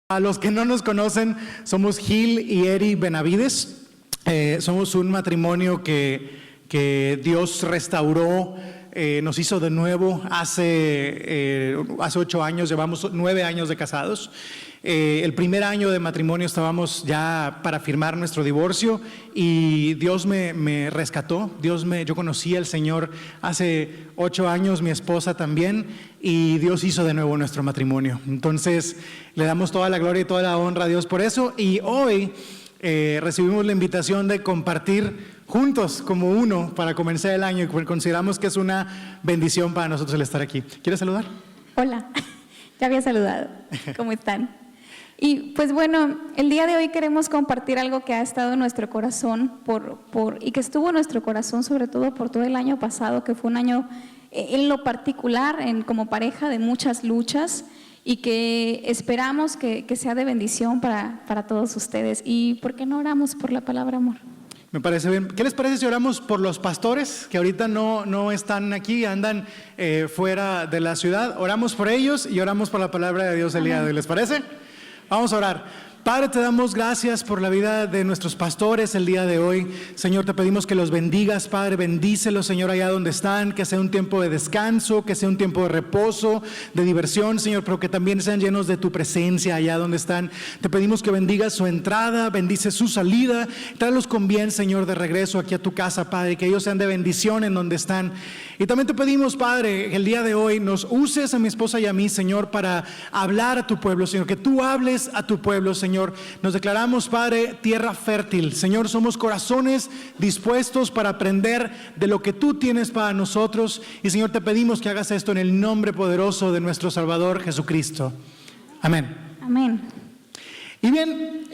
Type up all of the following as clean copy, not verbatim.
A los que no nos conocen, somos Gil y Eri Benavides. Somos un matrimonio que Dios restauró, nos hizo de nuevo hace 8 años, llevamos 9 años de casados. El primer año de matrimonio estábamos ya para firmar nuestro divorcio y Dios me rescató. Yo conocí al Señor hace 8 años, mi esposa también, y Dios hizo de nuevo nuestro matrimonio. Entonces le damos toda la gloria y toda la honra a Dios por eso, y hoy recibimos la invitación de compartir juntos como uno para comenzar el año, y consideramos que es una bendición para nosotros el estar aquí. ¿Quieres saludar? Hola, ya había saludado. ¿Cómo están? Y pues bueno, el día de hoy queremos compartir algo que ha estado en nuestro corazón y que estuvo en nuestro corazón sobre todo por todo el año pasado, que fue un año en lo particular como pareja de muchas luchas, y que esperamos que sea de bendición para todos ustedes. ¿Y por qué no oramos por la palabra, amor? Me parece bien. ¿Qué les parece si oramos por los pastores que ahorita no están aquí, andan fuera de la ciudad? Oramos por ellos y oramos por la palabra de Dios el día de hoy. ¿Les parece? Vamos a orar. Padre, te damos gracias por la vida de nuestros pastores el día de hoy. Señor, te pedimos que los bendigas, Padre. Bendícelos, Señor, allá donde están, que sea un tiempo de descanso, que sea un tiempo de reposo, de diversión, Señor, pero que también sean llenos de tu presencia allá donde están. Te pedimos que bendigas su entrada, bendice su salida, tráelos con bien, Señor, de regreso aquí a tu casa, Padre, que ellos sean de bendición en donde están. Y también te pedimos, Padre, que el día de hoy nos uses a mi esposa y a mí, Señor, para hablar a tu pueblo, Señor, que tú hables a tu pueblo, Señor. Nos declaramos, Padre, tierra fértil. Señor, somos corazones dispuestos para aprender de lo que tú tienes para nosotros. Y Señor, te pedimos que hagas esto en el nombre poderoso de nuestro Salvador Jesucristo. Amén. Amén. Y bien,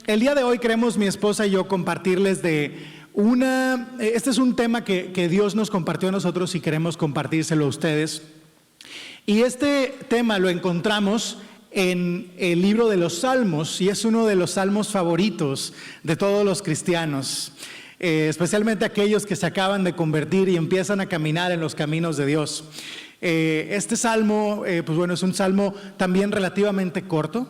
el día de hoy queremos mi esposa y yo compartirles este es un tema que Dios nos compartió a nosotros y queremos compartírselo a ustedes. Y este tema lo encontramos en el libro de los Salmos, y es uno de los salmos favoritos de todos los cristianos, especialmente aquellos que se acaban de convertir y empiezan a caminar en los caminos de Dios. Este salmo, pues bueno, es un salmo también relativamente corto,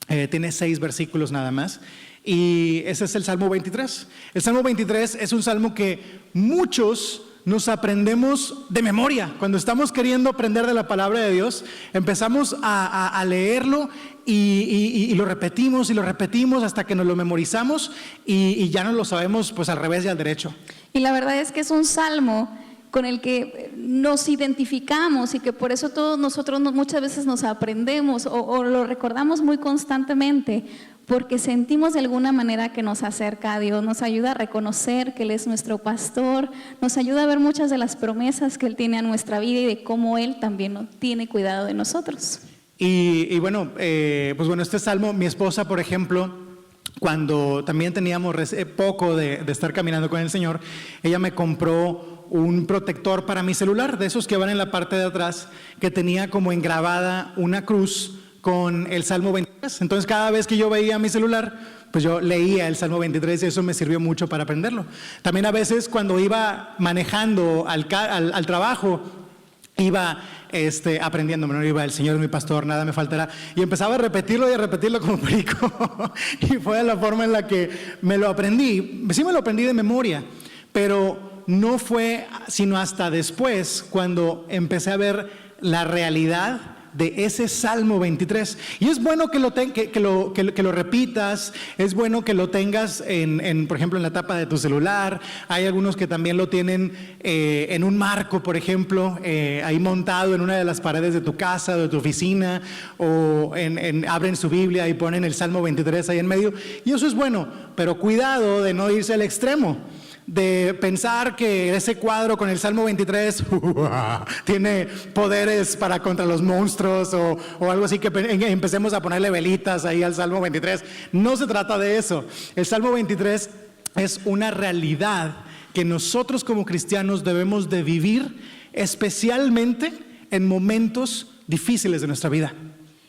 tiene 6 versículos nada más, y ese es el Salmo 23. El Salmo 23 es un salmo que muchos nos aprendemos de memoria. Cuando estamos queriendo aprender de la palabra de Dios, empezamos a leerlo y lo repetimos y lo repetimos hasta que nos lo memorizamos y ya no lo sabemos pues al revés y al derecho. Y la verdad es que es un salmo con el que nos identificamos y que por eso todos nosotros muchas veces nos aprendemos o lo recordamos muy constantemente, porque sentimos de alguna manera que nos acerca a Dios, nos ayuda a reconocer que Él es nuestro pastor, nos ayuda a ver muchas de las promesas que Él tiene a nuestra vida y de cómo Él también tiene cuidado de nosotros. Y bueno, pues bueno, este salmo, mi esposa, por ejemplo, cuando también teníamos poco de estar caminando con el Señor, ella me compró un protector para mi celular, de esos que van en la parte de atrás, que tenía como engrabada una cruz con el Salmo 23. Entonces cada vez que yo veía mi celular, pues yo leía el Salmo 23 y eso me sirvió mucho para aprenderlo. También a veces cuando iba manejando al trabajo, iba aprendiéndome, ¿no? Iba, el Señor es mi pastor, nada me faltará, y empezaba a repetirlo y a repetirlo como perico y fue la forma en la que me lo aprendí. Sí me lo aprendí de memoria, pero no fue sino hasta después cuando empecé a ver la realidad de ese Salmo 23. Y es bueno que lo repitas, es bueno que lo tengas por ejemplo, en la tapa de tu celular. Hay algunos que también lo tienen en un marco, por ejemplo, ahí montado en una de las paredes de tu casa, de tu oficina, o abren su Biblia y ponen el Salmo 23 ahí en medio. Y eso es bueno, pero cuidado de no irse al extremo, de pensar que ese cuadro con el Salmo 23 tiene poderes para contra los monstruos o algo así, que empecemos a ponerle velitas ahí al Salmo 23. No se trata de eso. El Salmo 23 es una realidad que nosotros como cristianos debemos de vivir, especialmente en momentos difíciles de nuestra vida.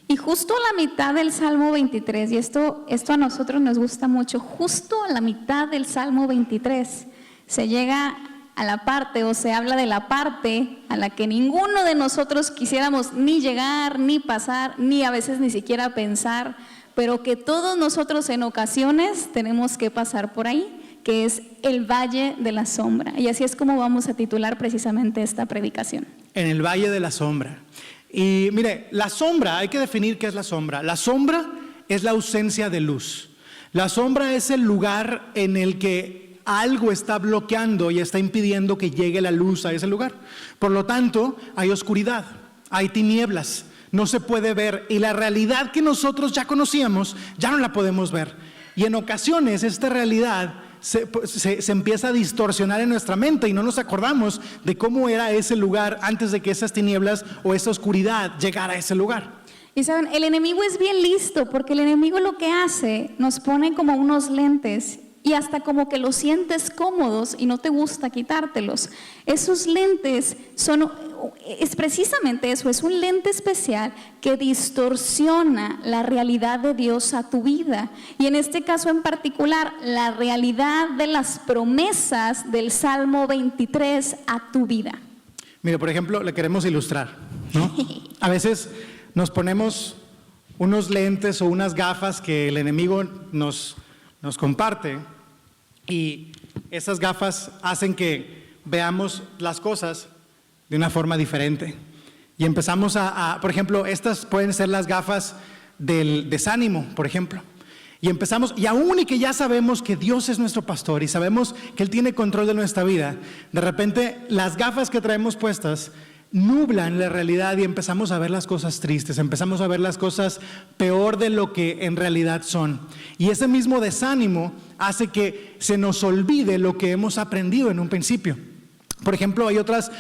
Y justo a la mitad del Salmo 23, y esto a nosotros nos gusta mucho, justo a la mitad del Salmo 23 se llega a la parte, o se habla de la parte a la que ninguno de nosotros quisiéramos ni llegar, ni pasar, ni a veces ni siquiera pensar, pero que todos nosotros en ocasiones tenemos que pasar por ahí, que es el Valle de la Sombra. Y así es como vamos a titular precisamente esta predicación. En el Valle de la Sombra. Y mire, la sombra, hay que definir qué es la sombra. La sombra es la ausencia de luz. La sombra es el lugar en el que algo está bloqueando y está impidiendo que llegue la luz a ese lugar. Por lo tanto, hay oscuridad, hay tinieblas, no se puede ver, y la realidad que nosotros ya conocíamos, ya no la podemos ver. Y en ocasiones esta realidad se empieza a distorsionar en nuestra mente y no nos acordamos de cómo era ese lugar antes de que esas tinieblas o esa oscuridad llegara a ese lugar. Y saben, el enemigo es bien listo, porque el enemigo lo que hace, nos pone como unos lentes y hasta como que los sientes cómodos y no te gusta quitártelos. Esos lentes es precisamente eso, es un lente especial que distorsiona la realidad de Dios a tu vida. Y en este caso en particular, la realidad de las promesas del Salmo 23 a tu vida. Mire, por ejemplo, le queremos ilustrar, ¿no? A veces nos ponemos unos lentes o unas gafas que el enemigo nos comparte, y esas gafas hacen que veamos las cosas de una forma diferente. Y empezamos por ejemplo, estas pueden ser las gafas del desánimo, por ejemplo. Y empezamos, y aún y que ya sabemos que Dios es nuestro pastor y sabemos que Él tiene control de nuestra vida, de repente las gafas que traemos puestas nublan la realidad y empezamos a ver las cosas tristes, empezamos a ver las cosas peor de lo que en realidad son. Y ese mismo desánimo hace que se nos olvide lo que hemos aprendido en un principio. Por ejemplo, hay otras,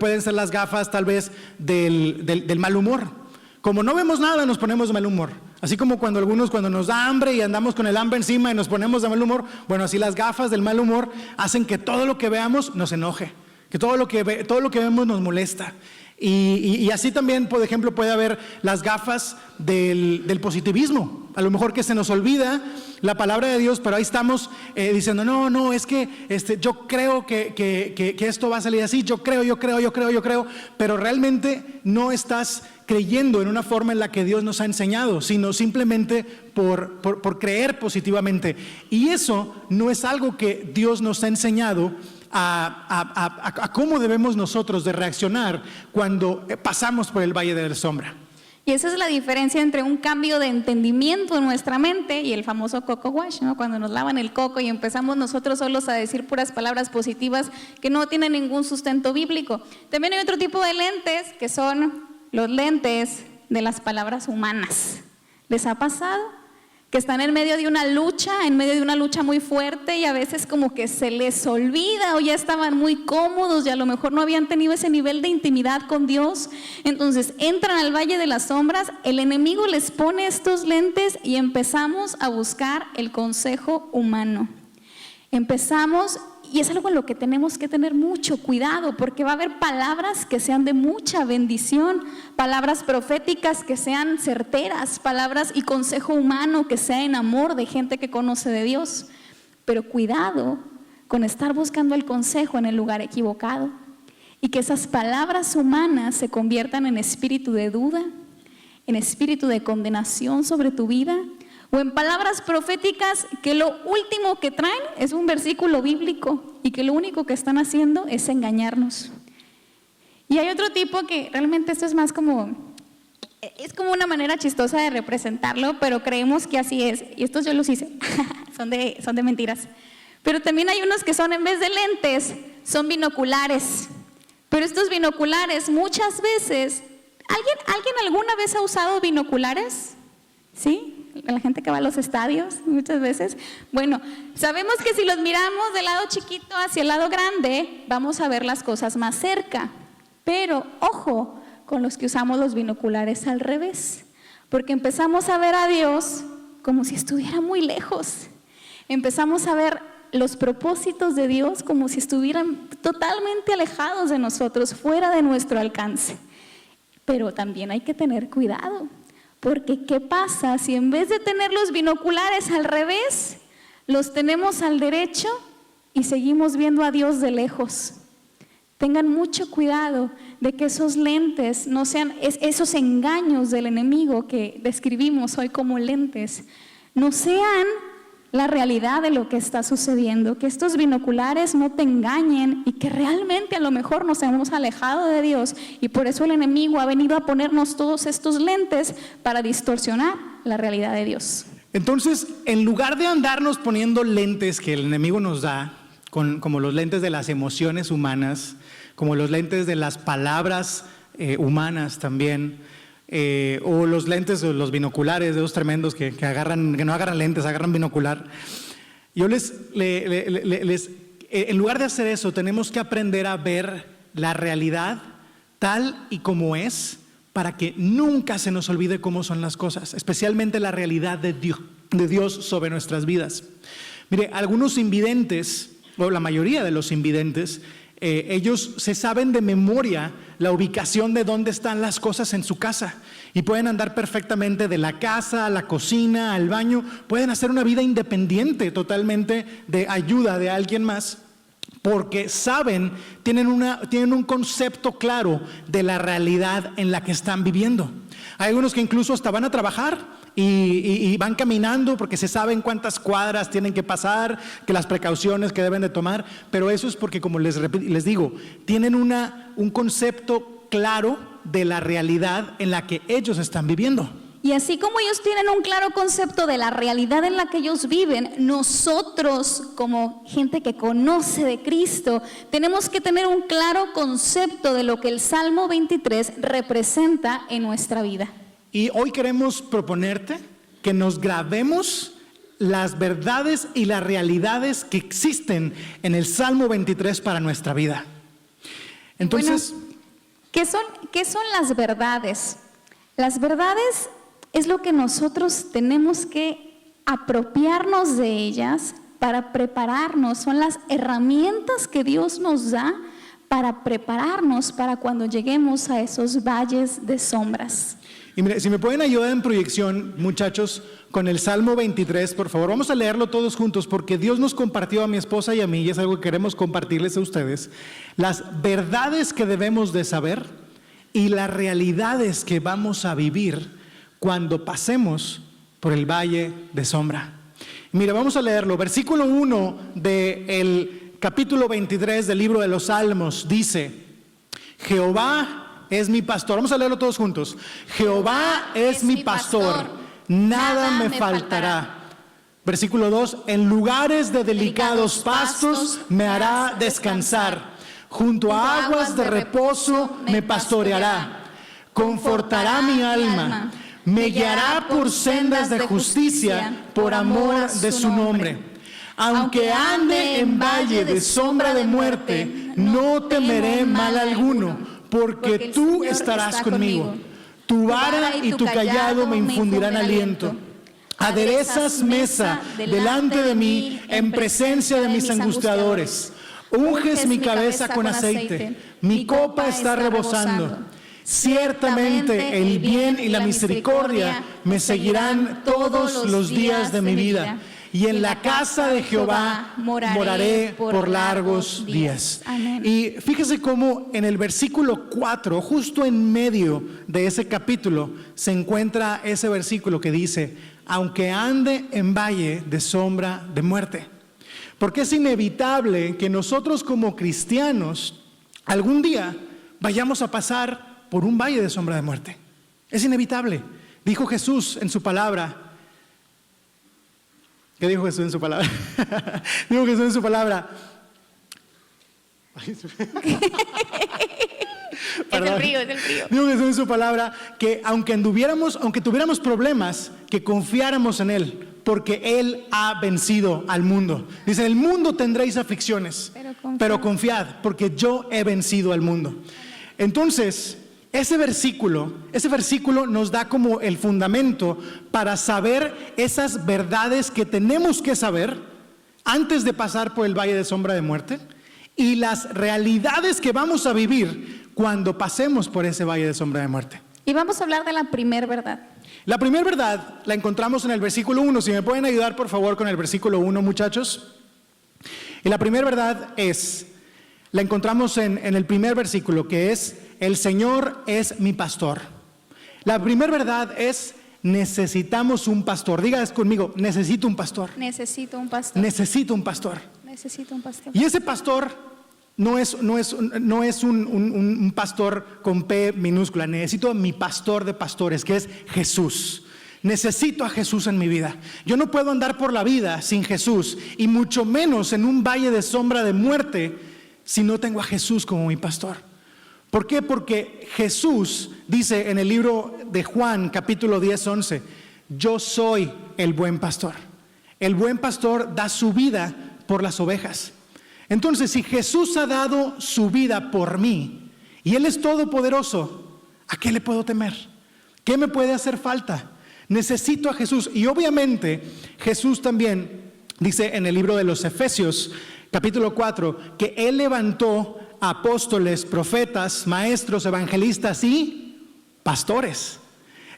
pueden ser las gafas tal vez del mal humor. Como no vemos nada, nos ponemos de mal humor. Así como cuando nos da hambre y andamos con el hambre encima y nos ponemos de mal humor, bueno, así las gafas del mal humor hacen que todo lo que veamos nos enoje, que todo lo que vemos nos molesta. Y así también, por ejemplo, puede haber las gafas del positivismo. A lo mejor que se nos olvida la palabra de Dios, pero ahí estamos diciendo, no, es que yo creo que esto va a salir así, yo creo, pero realmente no estás creyendo en una forma en la que Dios nos ha enseñado, sino simplemente por creer positivamente. Y eso no es algo que Dios nos ha enseñado a cómo debemos nosotros de reaccionar cuando pasamos por el Valle de la Sombra. Y esa es la diferencia entre un cambio de entendimiento en nuestra mente y el famoso coco wash, ¿no? Cuando nos lavan el coco y empezamos nosotros solos a decir puras palabras positivas que no tienen ningún sustento bíblico. También hay otro tipo de lentes que son los lentes de las palabras humanas. ¿Les ha pasado? Que están en medio de una lucha muy fuerte y a veces como que se les olvida o ya estaban muy cómodos y a lo mejor no habían tenido ese nivel de intimidad con Dios. Entonces entran al Valle de las Sombras, el enemigo les pone estos lentes y empezamos a buscar el consejo humano. Y es algo en lo que tenemos que tener mucho cuidado, porque va a haber palabras que sean de mucha bendición, palabras proféticas que sean certeras, palabras y consejo humano que sea en amor de gente que conoce de Dios. Pero cuidado con estar buscando el consejo en el lugar equivocado y que esas palabras humanas se conviertan en espíritu de duda, en espíritu de condenación sobre tu vida, o en palabras proféticas que lo último que traen es un versículo bíblico y que lo único que están haciendo es engañarnos. Y hay otro tipo que realmente esto es más como una manera chistosa de representarlo, pero creemos que así es. Y estos yo los hice, son de mentiras. Pero también hay unos que son, en vez de lentes, son binoculares. Pero estos binoculares muchas veces, ¿alguien alguna vez ha usado binoculares? ¿Sí? La gente que va a los estadios muchas veces. Bueno, sabemos que si los miramos del lado chiquito hacia el lado grande, vamos a ver las cosas más cerca. Pero ojo con los que usamos los binoculares al revés, porque empezamos a ver a Dios como si estuviera muy lejos. Empezamos a ver los propósitos de Dios como si estuvieran totalmente alejados de nosotros, fuera de nuestro alcance. Pero también hay que tener cuidado. Porque ¿qué pasa si en vez de tener los binoculares al revés, los tenemos al derecho y seguimos viendo a Dios de lejos. Tengan mucho cuidado de que esos lentes no sean, esos engaños del enemigo que describimos hoy como lentes, no sean la realidad de lo que está sucediendo, que estos binoculares no te engañen y que realmente a lo mejor nos hemos alejado de Dios y por eso el enemigo ha venido a ponernos todos estos lentes para distorsionar la realidad de Dios. Entonces, en lugar de andarnos poniendo lentes que el enemigo nos da, como los lentes de las emociones humanas, como los lentes de las palabras humanas también, o los lentes o los binoculares de esos tremendos que no agarran lentes, agarran binocular. Yo en lugar de hacer eso, tenemos que aprender a ver la realidad tal y como es, para que nunca se nos olvide cómo son las cosas, especialmente la realidad de Dios sobre nuestras vidas. Mire, algunos invidentes, o la mayoría de los invidentes, ellos se saben de memoria la ubicación de dónde están las cosas en su casa y pueden andar perfectamente de la casa a la cocina, al baño, pueden hacer una vida independiente totalmente de ayuda de alguien más porque saben, tienen un concepto claro de la realidad en la que están viviendo. Hay algunos que incluso hasta van a trabajar y van caminando porque se saben cuántas cuadras tienen que pasar, que las precauciones que deben de tomar, pero eso es porque, como les digo, tienen un concepto claro de la realidad en la que ellos están viviendo. Y así como ellos tienen un claro concepto de la realidad en la que ellos viven, nosotros como gente que conoce de Cristo, tenemos que tener un claro concepto de lo que el Salmo 23 representa en nuestra vida. Y hoy queremos proponerte que nos grabemos las verdades y las realidades que existen en el Salmo 23 para nuestra vida. Entonces, bueno, ¿qué son las verdades? Las verdades es lo que nosotros tenemos que apropiarnos de ellas para prepararnos. Son las herramientas que Dios nos da para prepararnos para cuando lleguemos a esos valles de sombras. Y mire, si me pueden ayudar en proyección, muchachos, con el Salmo 23, por favor, vamos a leerlo todos juntos, porque Dios nos compartió a mi esposa y a mí, y es algo que queremos compartirles a ustedes, las verdades que debemos de saber y las realidades que vamos a vivir cuando pasemos por el valle de sombra. Mire, vamos a leerlo. Versículo 1 del capítulo 23 del libro de los Salmos dice: Jehová es mi pastor. Vamos a leerlo todos juntos. Jehová es mi pastor, nada me faltará. Versículo 2: en lugares de delicados pastos me hará descansar. Junto a aguas de reposo me pastoreará. Confortará mi alma. Me guiará por sendas de justicia por amor de su nombre. Aunque ande en valle de sombra de muerte, no temeré mal alguno, porque tú estarás conmigo. Tu vara y tu callado me infundirán aliento. Aderezas mesa delante de mí en presencia de mis angustiadores. Unges mi cabeza con aceite, mi copa está rebosando. Ciertamente el bien y la misericordia me seguirán todos los días de mi vida, y en la casa de Jehová moraré por largos días. Amén. Y fíjese cómo en el versículo 4, justo en medio de ese capítulo, se encuentra ese versículo que dice: aunque ande en valle de sombra de muerte. Porque es inevitable que nosotros como cristianos algún día vayamos a pasar por un valle de sombra de muerte. Es inevitable. Dijo Jesús en su palabra. ¿Qué dijo Jesús en su palabra? Dijo Jesús en su palabra. Es el frío. Dijo Jesús en su palabra que aunque tuviéramos problemas, que confiáramos en Él, porque Él ha vencido al mundo. Dice: el mundo tendréis aflicciones, pero confiad, porque yo he vencido al mundo. Entonces, ese versículo nos da como el fundamento para saber esas verdades que tenemos que saber antes de pasar por el valle de sombra de muerte, y las realidades que vamos a vivir cuando pasemos por ese valle de sombra de muerte. Y vamos a hablar de la primera verdad. La primera verdad la encontramos en el versículo 1. Si me pueden ayudar por favor con el versículo 1, muchachos. Y la primera verdad la encontramos en el primer versículo, que es: el Señor es mi pastor. La primera verdad es: necesitamos un pastor. Diga conmigo: necesito un pastor. Necesito un pastor. Necesito un pastor. Necesito un pastor. Y ese pastor no es un pastor con P minúscula. Necesito a mi pastor de pastores, que es Jesús. Necesito a Jesús en mi vida. Yo no puedo andar por la vida sin Jesús, y mucho menos en un valle de sombra de muerte, si no tengo a Jesús como mi pastor. ¿Por qué? Porque Jesús dice en el libro de Juan, capítulo 10, 11: yo soy el buen pastor. El buen pastor da su vida por las ovejas. Entonces, si Jesús ha dado su vida por mí y Él es todopoderoso, ¿a qué le puedo temer? ¿Qué me puede hacer falta? Necesito a Jesús. Y obviamente Jesús también dice en el libro de los Efesios, capítulo 4, que Él levantó apóstoles, profetas, maestros, evangelistas y pastores.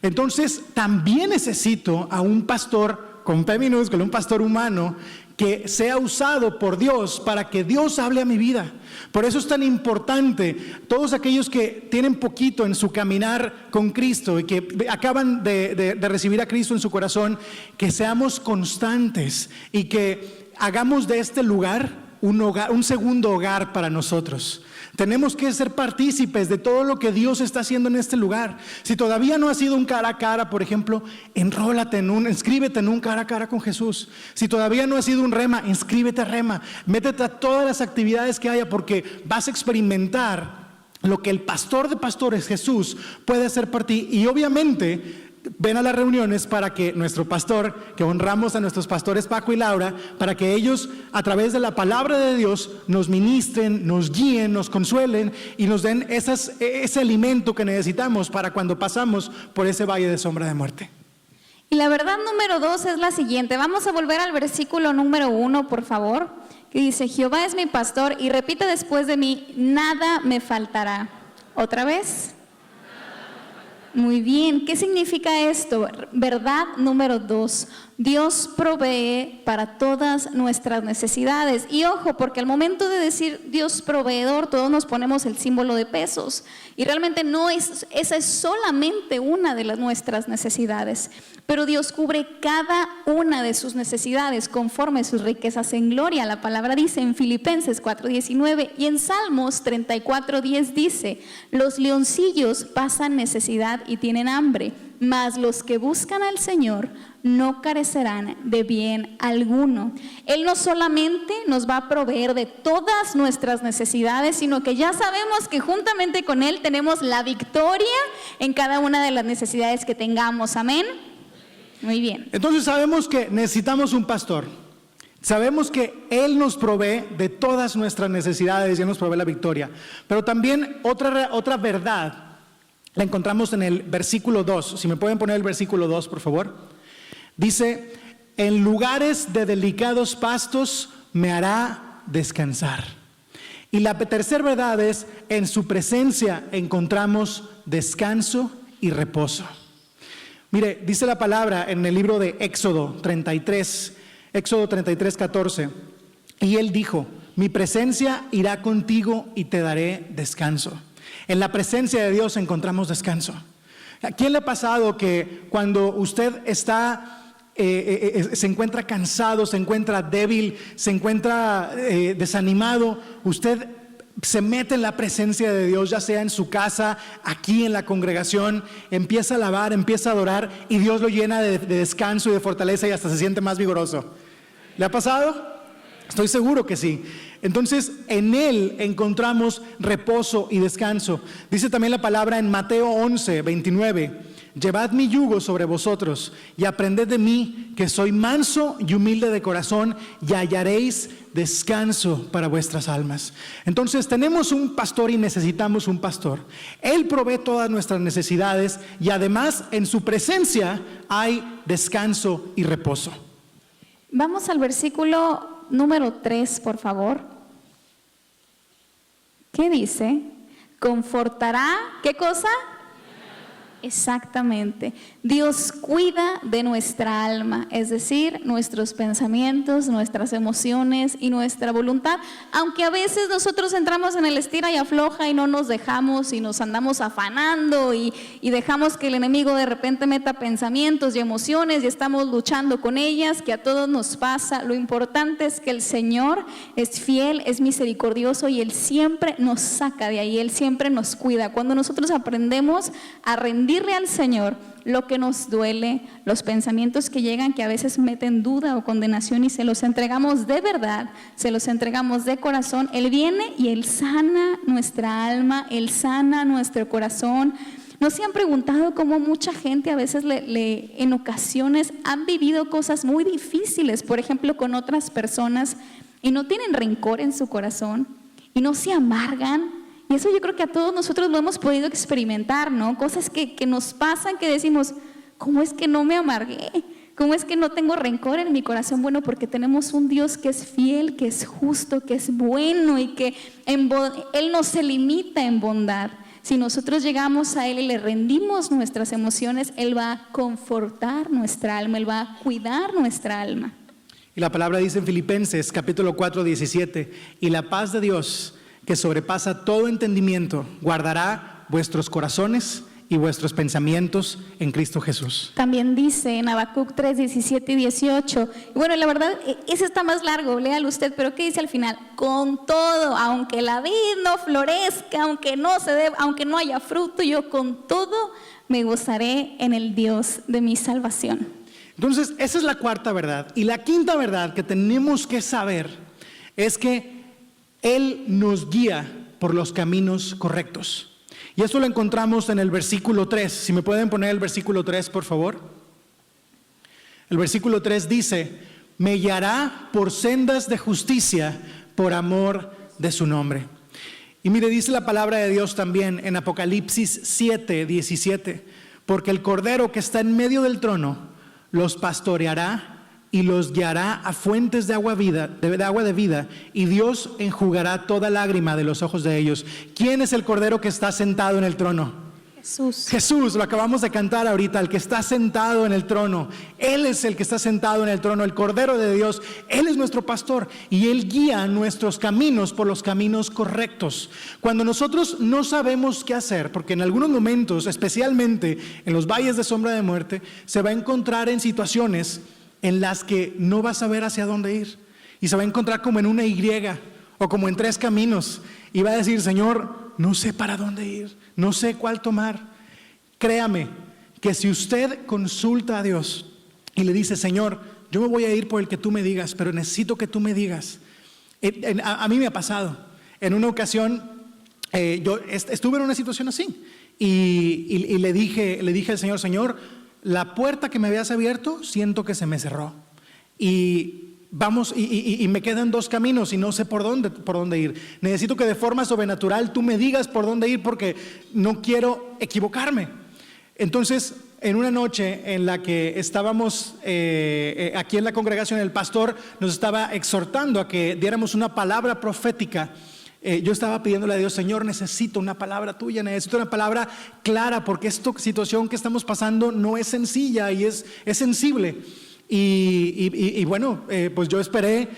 Entonces también necesito a un pastor con P minúscula, un pastor humano, que sea usado por Dios para que Dios hable a mi vida. Por eso es tan importante, todos aquellos que tienen poquito en su caminar con Cristo y que acaban de recibir a Cristo en su corazón, que seamos constantes y que hagamos de este lugar un hogar, un segundo hogar para nosotros. Tenemos que ser partícipes de todo lo que Dios está haciendo en este lugar. Si todavía no has sido un cara a cara, por ejemplo, inscríbete en un cara a cara con Jesús. Si todavía no has sido un rema, inscríbete a rema. Métete a todas las actividades que haya, porque vas a experimentar lo que el pastor de pastores, Jesús, puede hacer por ti. Y obviamente ven a las reuniones para que nuestro pastor, que honramos a nuestros pastores Paco y Laura, para que ellos a través de la palabra de Dios nos ministren, nos guíen, nos consuelen y nos den ese alimento que necesitamos para cuando pasamos por ese valle de sombra de muerte. Y la verdad número 2 es la siguiente. Vamos a volver al versículo número 1, por favor, que dice: Jehová es mi pastor, y repite después de mí: nada me faltará. ¿Otra vez? Muy bien, ¿qué significa esto? Verdad número 2, Dios provee para todas nuestras necesidades. Y ojo, porque al momento de decir Dios proveedor, todos nos ponemos el símbolo de pesos. Y realmente esa es solamente una de nuestras necesidades. Pero Dios cubre cada una de sus necesidades conforme sus riquezas en gloria. La palabra dice en Filipenses 4:19 y en Salmos 34:10 dice: los leoncillos pasan necesidad y tienen hambre, mas los que buscan al Señor no carecerán de bien alguno. Él no solamente nos va a proveer de todas nuestras necesidades, sino que ya sabemos que juntamente con Él tenemos la victoria en cada una de las necesidades que tengamos. Amén. Muy bien. Entonces sabemos que necesitamos un pastor. Sabemos que Él nos provee de todas nuestras necesidades y Él nos provee la victoria. Pero también otra verdad la encontramos en el versículo 2. Si me pueden poner el versículo 2, por favor. Dice: en lugares de delicados pastos me hará descansar. Y la tercera verdad es: en su presencia encontramos descanso y reposo. Mire, dice la palabra en el libro de Éxodo 33:14, y Él dijo: mi presencia irá contigo y te daré descanso. En la presencia de Dios encontramos descanso. ¿A quién le ha pasado que cuando usted se encuentra cansado, se encuentra débil, se encuentra desanimado, usted se mete en la presencia de Dios, ya sea en su casa, aquí en la congregación, empieza a alabar, empieza a adorar y Dios lo llena de descanso y de fortaleza y hasta se siente más vigoroso? ¿Le ha pasado? Estoy seguro que sí. Entonces en Él encontramos reposo y descanso. Dice también la palabra en Mateo 11:29: llevad mi yugo sobre vosotros y aprended de mí, que soy manso y humilde de corazón, y hallaréis descanso para vuestras almas. Entonces tenemos un pastor y necesitamos un pastor. Él provee todas nuestras necesidades y además en su presencia hay descanso y reposo. Vamos al versículo número 3, por favor. ¿Qué dice? Confortará, ¿qué cosa? Exactamente. Dios cuida de nuestra alma, es decir, nuestros pensamientos, nuestras emociones y nuestra voluntad, aunque a veces nosotros entramos en el estira y afloja y no nos dejamos y nos andamos afanando y dejamos que el enemigo de repente meta pensamientos y emociones y estamos luchando con ellas, que a todos nos pasa. Lo importante es que el Señor es fiel, es misericordioso y Él siempre nos saca de ahí, Él siempre nos cuida. Cuando nosotros aprendemos a rendirle al Señor lo que nos duele, los pensamientos que llegan que a veces meten duda o condenación y se los entregamos de verdad, se los entregamos de corazón, Él viene y Él sana nuestra alma, Él sana nuestro corazón. ¿No se han preguntado cómo mucha gente a veces en ocasiones han vivido cosas muy difíciles, por ejemplo, con otras personas y no tienen rencor en su corazón y no se amargan? Y eso yo creo que a todos nosotros lo hemos podido experimentar, ¿no? Cosas que nos pasan que decimos, ¿cómo es que no me amargué? ¿Cómo es que no tengo rencor en mi corazón? Bueno, porque tenemos un Dios que es fiel, que es justo, que es bueno y que Él no se limita en bondad. Si nosotros llegamos a Él y le rendimos nuestras emociones, Él va a confortar nuestra alma, Él va a cuidar nuestra alma. Y la palabra dice en Filipenses capítulo 4, 17, y la paz de Dios, que sobrepasa todo entendimiento, guardará vuestros corazones y vuestros pensamientos en Cristo Jesús. También dice en Habacuc 3, 17 y 18. Y bueno, la verdad, ese está más largo, léalo usted, pero ¿qué dice al final? Con todo, aunque la vid no florezca, aunque no haya fruto, yo con todo me gozaré en el Dios de mi salvación. Entonces, esa es la cuarta verdad. Y la quinta verdad que tenemos que saber es que Él nos guía por los caminos correctos. Y esto lo encontramos en el versículo 3. Si me pueden poner el versículo 3, por favor. El versículo 3 dice, me guiará por sendas de justicia por amor de su nombre. Y mire, dice la palabra de Dios también en Apocalipsis 7, 17, porque el Cordero que está en medio del trono los pastoreará y los guiará a fuentes de agua de vida, y Dios enjugará toda lágrima de los ojos de ellos. ¿Quién es el Cordero que está sentado en el trono? Jesús. Jesús, lo acabamos de cantar ahorita, el que está sentado en el trono. Él es el que está sentado en el trono, el Cordero de Dios. Él es nuestro pastor y Él guía nuestros caminos por los caminos correctos. Cuando nosotros no sabemos qué hacer, porque en algunos momentos, especialmente en los valles de sombra de muerte, se va a encontrar en situaciones en las que no va a saber hacia dónde ir y se va a encontrar como en una Y o como en 3 caminos y va a decir, Señor, no sé para dónde ir, no sé cuál tomar. Créame que si usted consulta a Dios y le dice, Señor, yo me voy a ir por el que tú me digas, pero necesito que tú me digas. A mí me ha pasado. En una ocasión yo estuve en una situación así y le dije al Señor, Señor, la puerta que me habías abierto, siento que se me cerró. Y me quedan 2 caminos y no sé por dónde ir. Necesito que de forma sobrenatural tú me digas por dónde ir porque no quiero equivocarme. Entonces, en una noche en la que estábamos aquí en la congregación, el pastor nos estaba exhortando a que diéramos una palabra profética. Yo estaba pidiéndole a Dios, Señor, necesito una palabra tuya, necesito una palabra clara, porque esta situación que estamos pasando no es sencilla y es sensible. Y bueno, pues yo esperé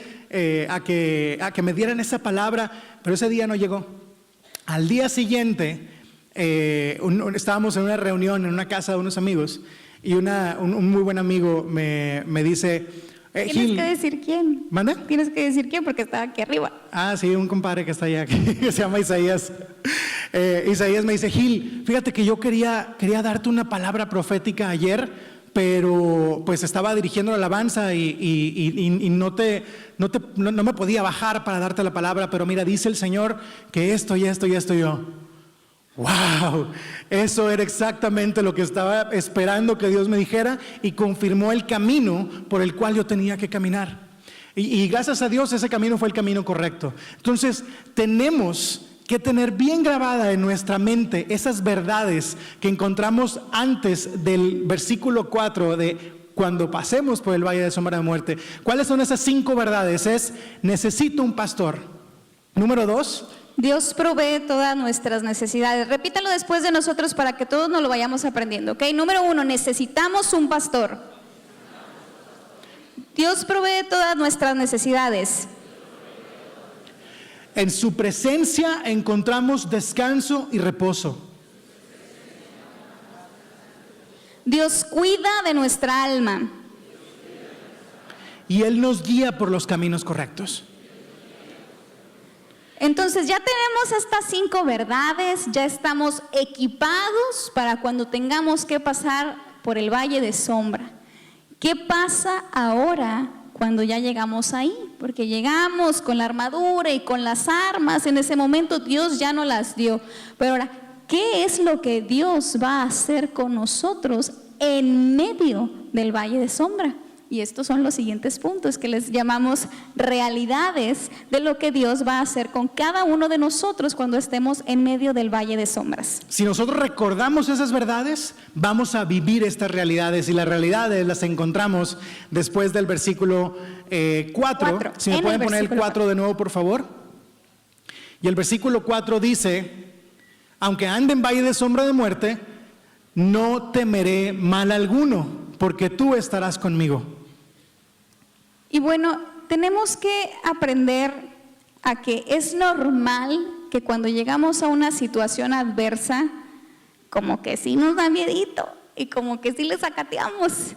a que me dieran esa palabra, pero ese día no llegó. Al día siguiente, estábamos en una reunión en una casa de unos amigos y un muy buen amigo me dice, Tienes Gil, que decir quién. ¿mande? Tienes que decir quién porque estaba aquí arriba. Ah, sí, un compadre que está allá, que se llama Isaías. Isaías me dice, Gil, fíjate que yo quería darte una palabra profética ayer, pero pues estaba dirigiendo la alabanza y no me podía bajar para darte la palabra, pero mira, dice el Señor que esto y esto y esto. Y yo, wow, eso era exactamente lo que estaba esperando que Dios me dijera y confirmó el camino por el cual yo tenía que caminar. Y gracias a Dios ese camino fue el camino correcto. Entonces tenemos que tener bien grabada en nuestra mente esas verdades que encontramos antes del versículo 4 de cuando pasemos por el valle de sombra de muerte. ¿Cuáles son esas 5 verdades? Es, necesito un pastor. Número 2, Dios provee todas nuestras necesidades. Repítalo después de nosotros para que todos nos lo vayamos aprendiendo, ¿ok? Número 1, necesitamos un pastor. Dios provee todas nuestras necesidades. En su presencia encontramos descanso y reposo. Dios cuida de nuestra alma. Y Él nos guía por los caminos correctos. Entonces ya tenemos estas 5 verdades, ya estamos equipados para cuando tengamos que pasar por el valle de sombra. ¿Qué pasa ahora cuando ya llegamos ahí? Porque llegamos con la armadura y con las armas, en ese momento Dios ya nos las dio. Pero ahora, ¿qué es lo que Dios va a hacer con nosotros en medio del valle de sombra? Y estos son los siguientes puntos que les llamamos realidades de lo que Dios va a hacer con cada uno de nosotros cuando estemos en medio del valle de sombras. Si nosotros recordamos esas verdades, vamos a vivir estas realidades, y las realidades las encontramos después del versículo 4. Si me pueden poner el 4 de nuevo, por favor. Y el versículo 4 dice: aunque ande en valle de sombra de muerte, no temeré mal alguno, porque tú estarás conmigo. Y bueno, tenemos que aprender a que es normal que cuando llegamos a una situación adversa, como que sí nos da miedito y como que sí le sacateamos.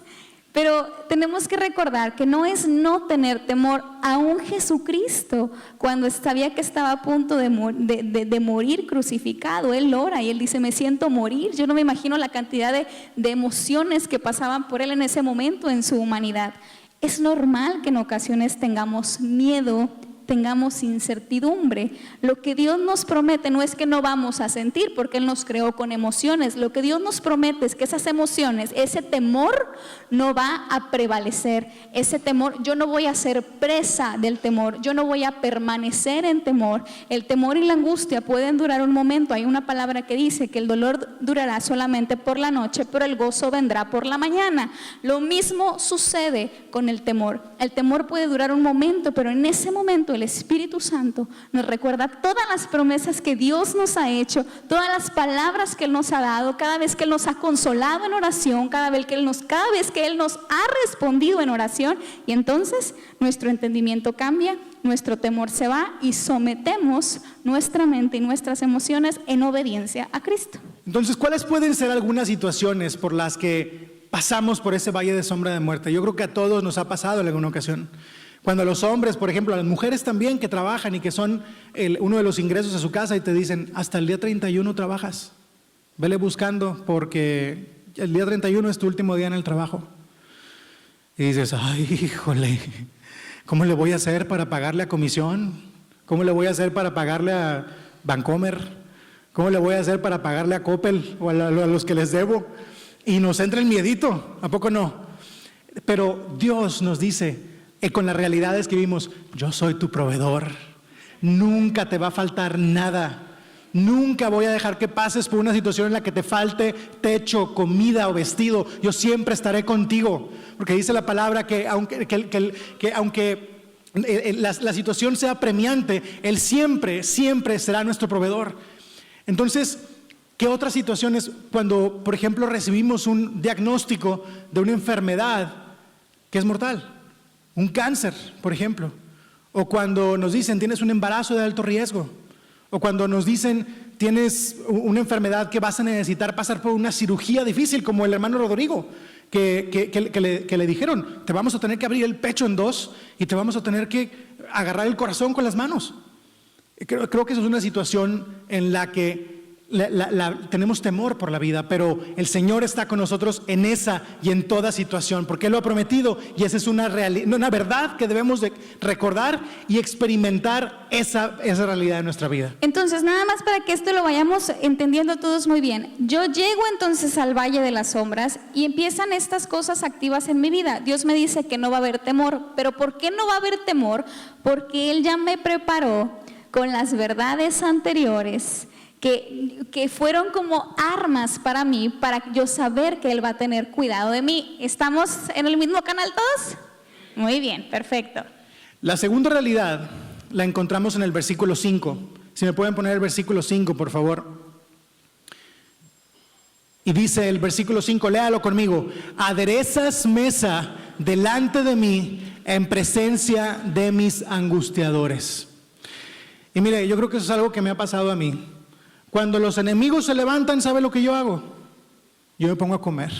Pero tenemos que recordar que no es no tener temor. Aún Jesucristo, cuando sabía que estaba a punto de morir crucificado, Él ora y Él dice: me siento morir. Yo no me imagino la cantidad de emociones que pasaban por Él en ese momento en su humanidad. Es normal que en ocasiones tengamos miedo, tengamos incertidumbre. Lo que Dios nos promete no es que no vamos a sentir, porque Él nos creó con emociones. Lo que Dios nos promete es que esas emociones, ese temor no va a prevalecer. Ese temor, yo no voy a ser presa del temor, yo no voy a permanecer en temor. El temor y la angustia pueden durar un momento. Hay una palabra que dice que el dolor durará solamente por la noche, pero el gozo vendrá por la mañana. Lo mismo sucede con el temor. El temor puede durar un momento, pero en ese momento el Espíritu Santo nos recuerda todas las promesas que Dios nos ha hecho, todas las palabras que Él nos ha dado, cada vez que Él nos ha consolado en oración, cada vez que Él nos ha respondido en oración, y entonces nuestro entendimiento cambia, nuestro temor se va y sometemos nuestra mente y nuestras emociones en obediencia a Cristo. Entonces, ¿cuáles pueden ser algunas situaciones por las que pasamos por ese valle de sombra de muerte? Yo creo que a todos nos ha pasado en alguna ocasión. Cuando a los hombres, por ejemplo, a las mujeres también que trabajan y que son uno de los ingresos de su casa, y te dicen: hasta el día 31 trabajas, vele buscando porque el día 31 es tu último día en el trabajo. Y dices: ay, híjole, ¿cómo le voy a hacer para pagarle a comisión? ¿Cómo le voy a hacer para pagarle a Bancomer? ¿Cómo le voy a hacer para pagarle a Coppel o a los que les debo? Y nos entra el miedito, ¿a poco no? Pero Dios nos dice, con las realidades que vimos: yo soy tu proveedor, nunca te va a faltar nada, nunca voy a dejar que pases por una situación en la que te falte techo, comida o vestido. Yo siempre estaré contigo, porque dice la palabra que aunque la situación sea apremiante, Él siempre será nuestro proveedor. Entonces, ¿qué otras situaciones? Cuando, por ejemplo, recibimos un diagnóstico de una enfermedad que es mortal, un cáncer, por ejemplo, o cuando nos dicen: tienes un embarazo de alto riesgo, o cuando nos dicen: tienes una enfermedad que vas a necesitar pasar por una cirugía difícil, como el hermano Rodrigo, que le dijeron: te vamos a tener que abrir el pecho en dos y te vamos a tener que agarrar el corazón con las manos. Creo que eso es una situación en la que tenemos temor por la vida, pero el Señor está con nosotros en esa y en toda situación, porque Él lo ha prometido, y esa es una verdad que debemos de recordar y experimentar esa realidad de nuestra vida. Entonces, nada más para que esto lo vayamos entendiendo todos muy bien. Yo llego entonces al valle de las sombras y empiezan estas cosas activas en mi vida. Dios me dice que no va a haber temor, pero ¿por qué no va a haber temor? Porque Él ya me preparó con las verdades anteriores que fueron como armas para mí, para yo saber que Él va a tener cuidado de mí. ¿Estamos en el mismo canal todos? Muy bien, perfecto. La segunda realidad la encontramos en el versículo 5, Si me pueden poner el versículo 5, por favor. Y dice el versículo 5, léalo conmigo: aderezas mesa delante de mí en presencia de mis angustiadores. Y mire, yo creo que eso es algo que me ha pasado a mí. Cuando los enemigos se levantan, ¿sabe lo que yo hago? Yo me pongo a comer.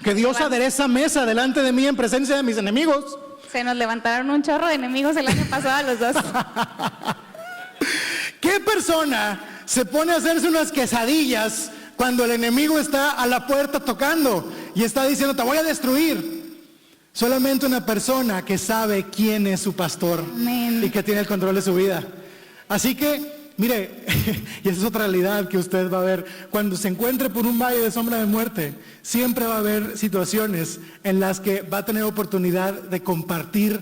Que Dios adereza mesa delante de mí en presencia de mis enemigos. Se nos levantaron un chorro de enemigos el año pasado a los dos. ¿Qué persona se pone a hacerse unas quesadillas cuando el enemigo está a la puerta tocando y está diciendo te voy a destruir? Solamente una persona que sabe quién es su pastor. Amén. Y que tiene el control de su vida. Así que, mire, y esa es otra realidad que usted va a ver. Cuando se encuentre por un valle de sombra de muerte, siempre va a haber situaciones en las que va a tener oportunidad de compartir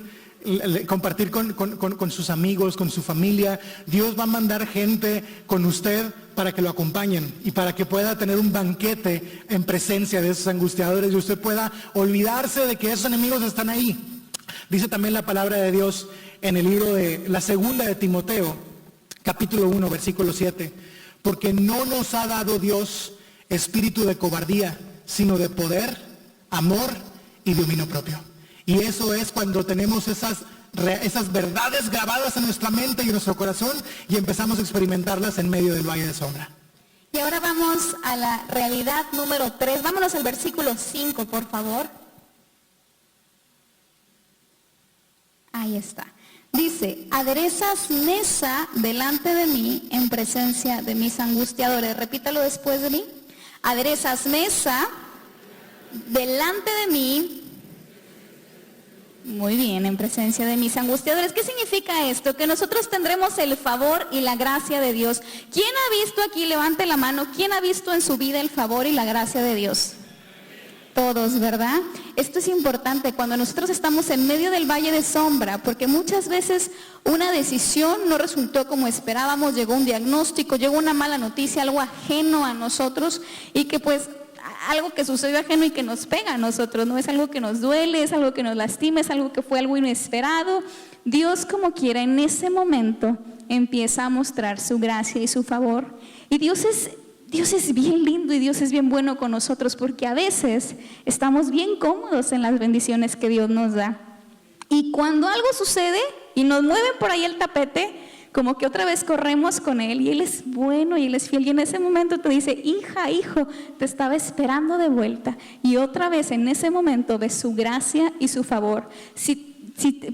con sus amigos, con su familia. Dios va a mandar gente con usted para que lo acompañen y para que pueda tener un banquete en presencia de esos angustiadores y usted pueda olvidarse de que esos enemigos están ahí. Dice también la palabra de Dios en el libro de la segunda de Timoteo, capítulo 1, versículo 7, porque no nos ha dado Dios espíritu de cobardía, sino de poder, amor y dominio propio. Y eso es cuando tenemos esas verdades grabadas en nuestra mente y en nuestro corazón y empezamos a experimentarlas en medio del valle de sombra. Y ahora vamos a la realidad número 3. Vámonos al versículo 5, por favor. Ahí está. Dice, aderezas mesa delante de mí en presencia de mis angustiadores. Repítalo después de mí. Aderezas mesa delante de mí. Muy bien, en presencia de mis angustiadores. ¿Qué significa esto? Que nosotros tendremos el favor y la gracia de Dios. ¿Quién ha visto aquí? Levante la mano. ¿Quién ha visto en su vida el favor y la gracia de Dios? Todos, ¿verdad? Esto es importante cuando nosotros estamos en medio del valle de sombra, porque muchas veces una decisión no resultó como esperábamos, llegó un diagnóstico, llegó una mala noticia, algo ajeno a nosotros y que pues algo que sucedió ajeno y que nos pega a nosotros, no es algo que nos duele, es algo que nos lastima, es algo que fue algo inesperado. Dios como quiera en ese momento empieza a mostrar su gracia y su favor. Y Dios es bien lindo y Dios es bien bueno con nosotros porque a veces estamos bien cómodos en las bendiciones que Dios nos da. Y cuando algo sucede y nos mueven por ahí el tapete, como que otra vez corremos con Él y Él es bueno y Él es fiel. Y en ese momento te dice, hija, hijo, te estaba esperando de vuelta. Y otra vez en ese momento ves su gracia y su favor. Si,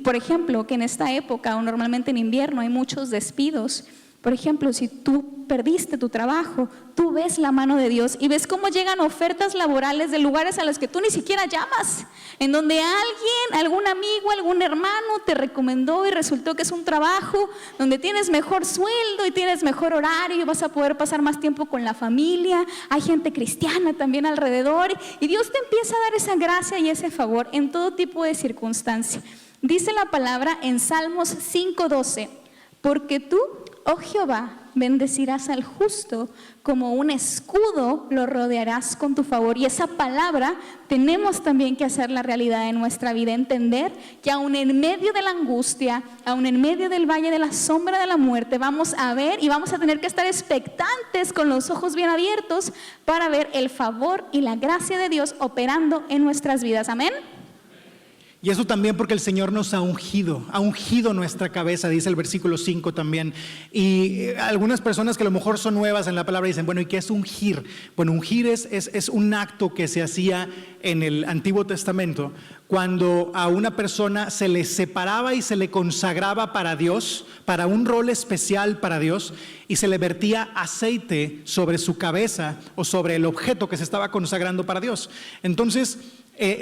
por ejemplo, que en esta época o normalmente en invierno hay muchos despidos. Por ejemplo, si tú perdiste tu trabajo, tú ves la mano de Dios y ves cómo llegan ofertas laborales de lugares a los que tú ni siquiera llamas, en donde alguien, algún amigo, algún hermano te recomendó y resultó que es un trabajo donde tienes mejor sueldo y tienes mejor horario y vas a poder pasar más tiempo con la familia. Hay gente cristiana también alrededor y Dios te empieza a dar esa gracia y ese favor en todo tipo de circunstancia. Dice la palabra en Salmos 5:12, porque tú, oh Jehová, bendecirás al justo, como un escudo lo rodearás con tu favor. Y esa palabra tenemos también que hacer la realidad en nuestra vida, entender que aún en medio de la angustia, aún en medio del valle de la sombra de la muerte, vamos a ver y vamos a tener que estar expectantes con los ojos bien abiertos para ver el favor y la gracia de Dios operando en nuestras vidas. Amén. Y eso también porque el Señor nos ha ungido nuestra cabeza, dice el versículo 5 también. Y algunas personas que a lo mejor son nuevas en la palabra dicen, bueno, ¿y qué es ungir? Bueno, ungir es un acto que se hacía en el Antiguo Testamento cuando a una persona se le separaba y se le consagraba para Dios, para un rol especial para Dios, y se le vertía aceite sobre su cabeza o sobre el objeto que se estaba consagrando para Dios. Entonces,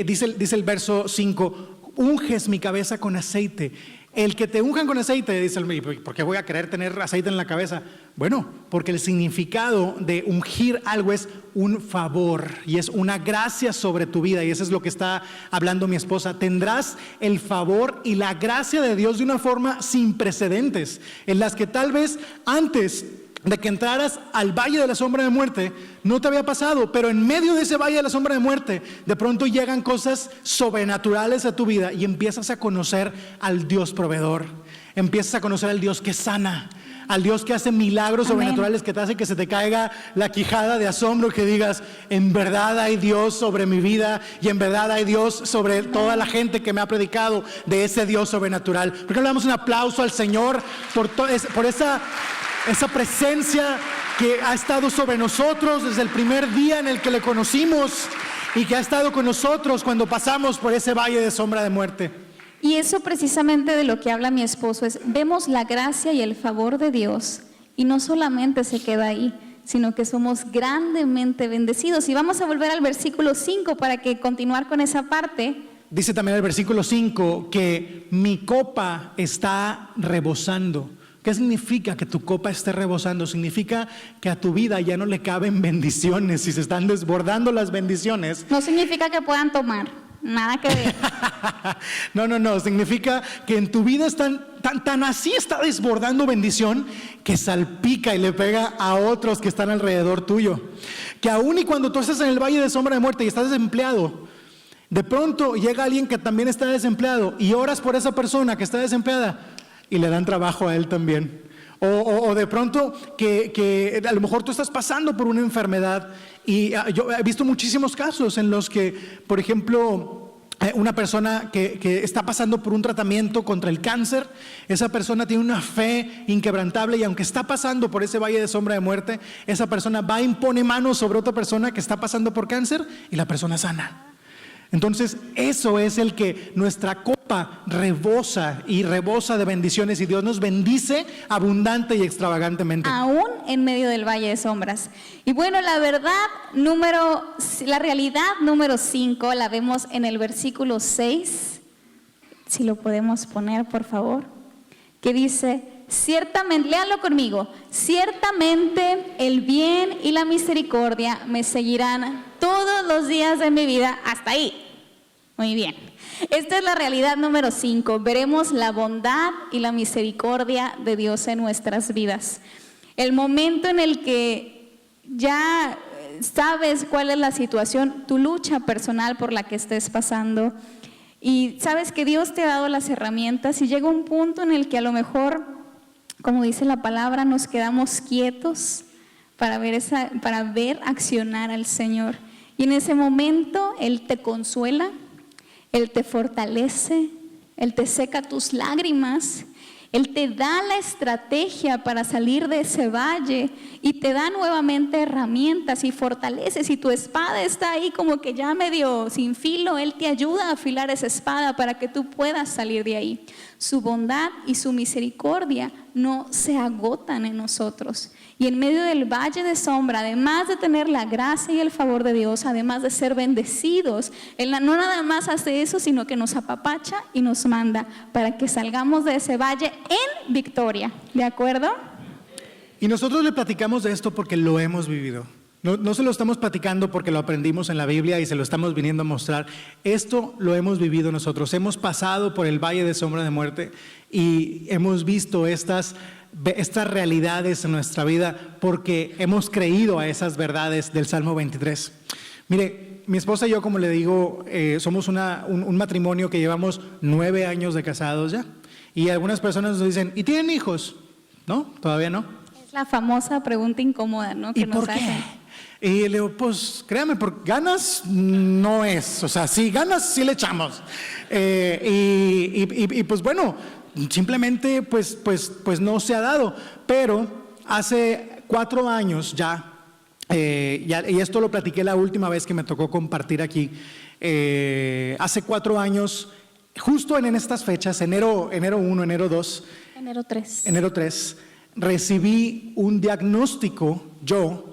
dice el verso 5, unges mi cabeza con aceite. El que te unjan con aceite, dice el, ¿por qué voy a querer tener aceite en la cabeza? Bueno, porque el significado de ungir algo es un favor y es una gracia sobre tu vida, y eso es lo que está hablando mi esposa. Tendrás el favor y la gracia de Dios de una forma sin precedentes, en las que tal vez antes de que entraras al valle de la sombra de muerte no te había pasado, pero en medio de ese valle de la sombra de muerte de pronto llegan cosas sobrenaturales a tu vida y empiezas a conocer al Dios proveedor. empiezas a conocer al Dios que sana, al Dios que hace milagros Amén. sobrenaturales, que te hace que se te caiga la quijada de asombro, que digas, en verdad hay Dios sobre mi vida y en verdad hay Dios sobre toda la gente que me ha predicado de ese Dios sobrenatural. ¿Por qué no le damos un aplauso al Señor por esa presencia que ha estado sobre nosotros desde el primer día en el que le conocimos y que ha estado con nosotros cuando pasamos por ese valle de sombra de muerte? Y eso precisamente de lo que habla mi esposo es, vemos la gracia y el favor de Dios y no solamente se queda ahí, sino que somos grandemente bendecidos. Y vamos a volver al versículo 5 para que continuar con esa parte. Dice también el versículo 5 que mi copa está rebosando. ¿Qué significa que tu copa esté rebosando? Significa que a tu vida ya no le caben bendiciones y se están desbordando las bendiciones. No significa que puedan tomar, nada que ver. No, significa que en tu vida tan así está desbordando bendición que salpica y le pega a otros que están alrededor tuyo. Que aún y cuando tú estás en el valle de sombra de muerte y estás desempleado, de pronto llega alguien que también está desempleado y oras por esa persona que está desempleada y le dan trabajo a él también. O de pronto que a lo mejor tú estás pasando por una enfermedad y yo he visto muchísimos casos en los que, por ejemplo, una persona que está pasando por un tratamiento contra el cáncer, esa persona tiene una fe inquebrantable y aunque está pasando por ese valle de sombra de muerte, esa persona va, impone manos sobre otra persona que está pasando por cáncer y la persona sana. Entonces eso es el que nuestra copa rebosa y rebosa de bendiciones y Dios nos bendice abundante y extravagantemente. Aún en medio del valle de sombras. Y bueno, la realidad número 5 la vemos en el versículo 6, si lo podemos poner por favor, que dice, ciertamente, léanlo conmigo, ciertamente el bien y la misericordia me seguirán todos los días de mi vida, hasta ahí. Muy bien. Esta es la realidad número 5. Veremos la bondad y la misericordia de Dios en nuestras vidas. El momento en el que ya sabes cuál es la situación, tu lucha personal por la que estés pasando, y sabes que Dios te ha dado las herramientas y llega un punto en el que a lo mejor, como dice la palabra, nos quedamos quietos para ver accionar al Señor. Y en ese momento Él te consuela, Él te fortalece, Él te seca tus lágrimas, Él te da la estrategia para salir de ese valle y te da nuevamente herramientas y fortalece. Si tu espada está ahí como que ya medio sin filo, Él te ayuda a afilar esa espada para que tú puedas salir de ahí. Su bondad y su misericordia no se agotan en nosotros. Y en medio del valle de sombra, además de tener la gracia y el favor de Dios, además de ser bendecidos, Él no nada más hace eso, sino que nos apapacha y nos manda para que salgamos de ese valle en victoria. ¿De acuerdo? Y nosotros le platicamos de esto porque lo hemos vivido. No se lo estamos platicando porque lo aprendimos en la Biblia y se lo estamos viniendo a mostrar. Esto lo hemos vivido nosotros. Hemos pasado por el valle de sombra de muerte y hemos visto estas realidades en nuestra vida porque hemos creído a esas verdades del Salmo 23. Mire, mi esposa y yo, como le digo, somos un matrimonio que llevamos 9 años de casados ya. Y algunas personas nos dicen, ¿y tienen hijos? ¿No? ¿Todavía no? Es la famosa pregunta incómoda, ¿no? Que ¿Y por qué? Y le digo, pues créame, por ganas no es, o sea, si ganas sí le echamos. Y pues bueno, simplemente pues no se ha dado. Pero hace 4 años ya, y esto lo platiqué la última vez que me tocó compartir aquí, hace 4 años, justo en estas fechas, enero 1, enero 2, enero 3, recibí un diagnóstico yo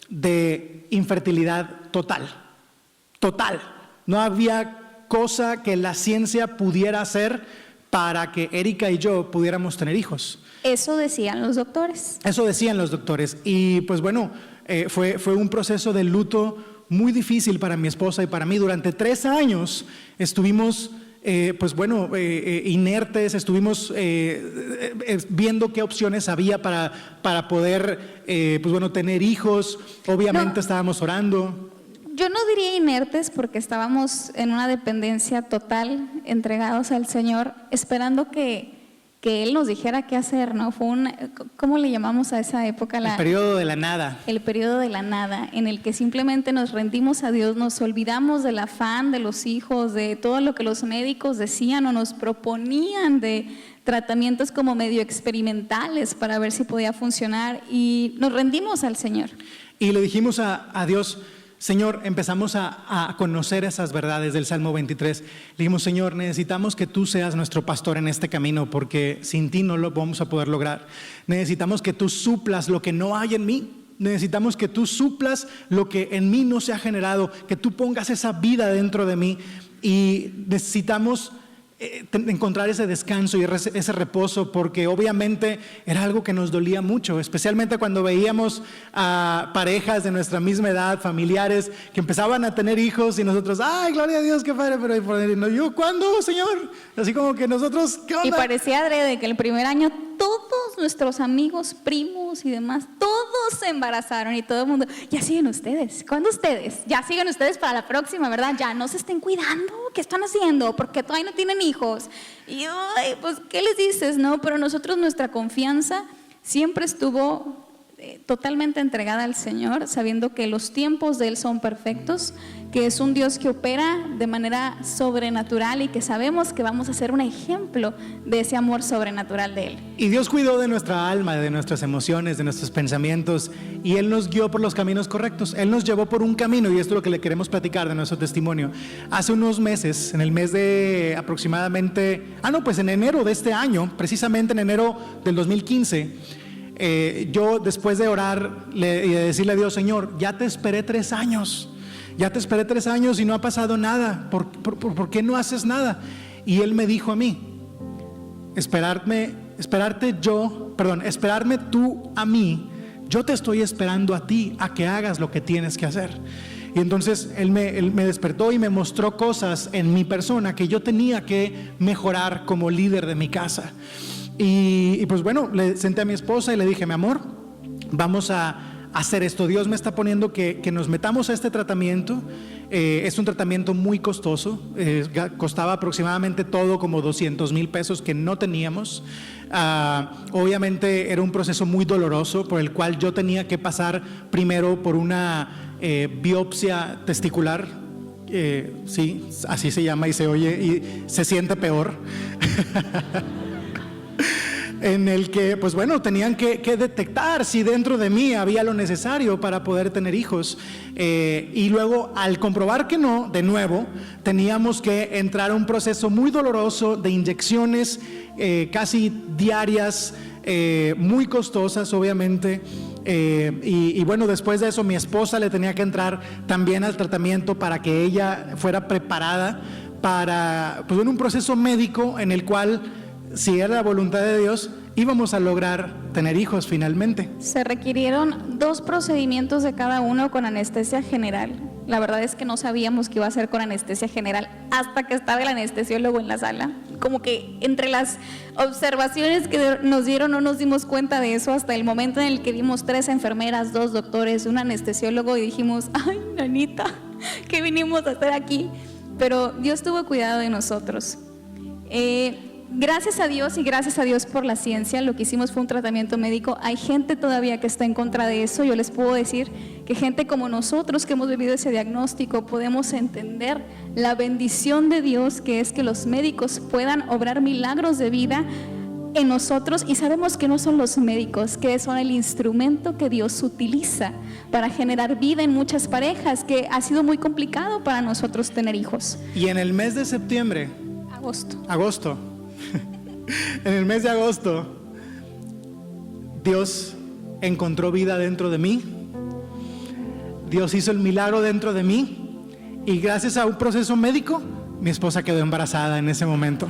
de infertilidad total. No había cosa que la ciencia pudiera hacer para que Erika y yo pudiéramos tener hijos. Eso decían los doctores. Eso decían los doctores. Y pues bueno, fue un proceso de luto muy difícil para mi esposa y para mí. Durante 3 años estuvimos inertes, estuvimos viendo qué opciones había para poder tener hijos. Obviamente estábamos orando. Yo no diría inertes porque estábamos en una dependencia total, entregados al Señor, esperando que que Él nos dijera qué hacer, ¿no? Fue ¿cómo le llamamos a esa época? El periodo de la nada. El periodo de la nada, en el que simplemente nos rendimos a Dios, nos olvidamos del afán de los hijos, de todo lo que los médicos decían o nos proponían de tratamientos como medio experimentales para ver si podía funcionar, y nos rendimos al Señor. Y le dijimos a Dios, Señor, empezamos a conocer esas verdades del Salmo 23. Le dijimos, Señor, necesitamos que tú seas nuestro pastor en este camino, porque sin ti no lo vamos a poder lograr. Necesitamos que tú suplas lo que no hay en mí. Necesitamos que tú suplas lo que en mí no se ha generado, que tú pongas esa vida dentro de mí, y necesitamos encontrar ese descanso y ese reposo, porque obviamente era algo que nos dolía mucho, especialmente cuando veíamos a parejas de nuestra misma edad, familiares que empezaban a tener hijos, y nosotros, ay, gloria a Dios, qué padre, pero no, yo, ¿cuándo, Señor? Así como que nosotros, ¿qué onda? Y parecía adrede que el primer año todos nuestros amigos, primos y demás, todos se embarazaron, y todo el mundo, ya siguen ustedes, ¿cuándo ustedes? Ya siguen ustedes para la próxima, ¿verdad? Ya no se estén cuidando, ¿qué están haciendo? Porque todavía no tienen hijos. Y ay, pues, ¿qué les dices? No, pero nosotros, nuestra confianza siempre estuvo totalmente entregada al Señor, sabiendo que los tiempos de Él son perfectos, que es un Dios que opera de manera sobrenatural, y que sabemos que vamos a ser un ejemplo de ese amor sobrenatural de Él. Y Dios cuidó de nuestra alma, de nuestras emociones, de nuestros pensamientos, y Él nos guió por los caminos correctos. Él nos llevó por un camino, y esto es lo que le queremos platicar de nuestro testimonio. Hace unos meses, en el mes de aproximadamente, en enero de este año, precisamente en enero del 2015, yo, después de orar y de decirle a Dios, Señor, ya te esperé 3 años, y no ha pasado nada. ¿Por qué no haces nada? Y Él me dijo a mí, esperarme tú a mí, yo te estoy esperando a ti, a que hagas lo que tienes que hacer. Y entonces Él me despertó y me mostró cosas en mi persona que yo tenía que mejorar como líder de mi casa. Y pues bueno, le senté a mi esposa y le dije, mi amor, vamos a hacer esto. Dios me está poniendo que nos metamos a este tratamiento. Es un tratamiento muy costoso, costaba aproximadamente todo como 200,000 pesos que no teníamos. Obviamente era un proceso muy doloroso, por el cual yo tenía que pasar primero por una biopsia testicular. Sí, así se llama y se oye y se siente peor. En el que, pues bueno, tenían que detectar si dentro de mí había lo necesario para poder tener hijos. Y luego, al comprobar que no, de nuevo, teníamos que entrar a un proceso muy doloroso de inyecciones casi diarias, muy costosas, obviamente. Y bueno, después de eso, mi esposa le tenía que entrar también al tratamiento para que ella fuera preparada para, pues, un proceso médico en el cual, si era la voluntad de Dios, íbamos a lograr tener hijos finalmente. Se requirieron 2 procedimientos de cada uno con anestesia general. La verdad es que no sabíamos que iba a ser con anestesia general hasta que estaba el anestesiólogo en la sala. Como que entre las observaciones que nos dieron no nos dimos cuenta de eso hasta el momento en el que vimos 3 enfermeras, 2 doctores, un anestesiólogo, y dijimos, ay, nanita, ¿qué vinimos a hacer aquí? Pero Dios tuvo cuidado de nosotros. Gracias a Dios, y gracias a Dios por la ciencia, lo que hicimos fue un tratamiento médico. Hay gente todavía que está en contra de eso. Yo les puedo decir que gente como nosotros, que hemos vivido ese diagnóstico, podemos entender la bendición de Dios, que es que los médicos puedan obrar milagros de vida en nosotros, y sabemos que no son los médicos, que son el instrumento que Dios utiliza para generar vida en muchas parejas, que ha sido muy complicado para nosotros tener hijos. Y en el mes de septiembre, agosto, en el mes de agosto, Dios encontró vida dentro de mí. Dios hizo el milagro dentro de mí, y gracias a un proceso médico, mi esposa quedó embarazada en ese momento.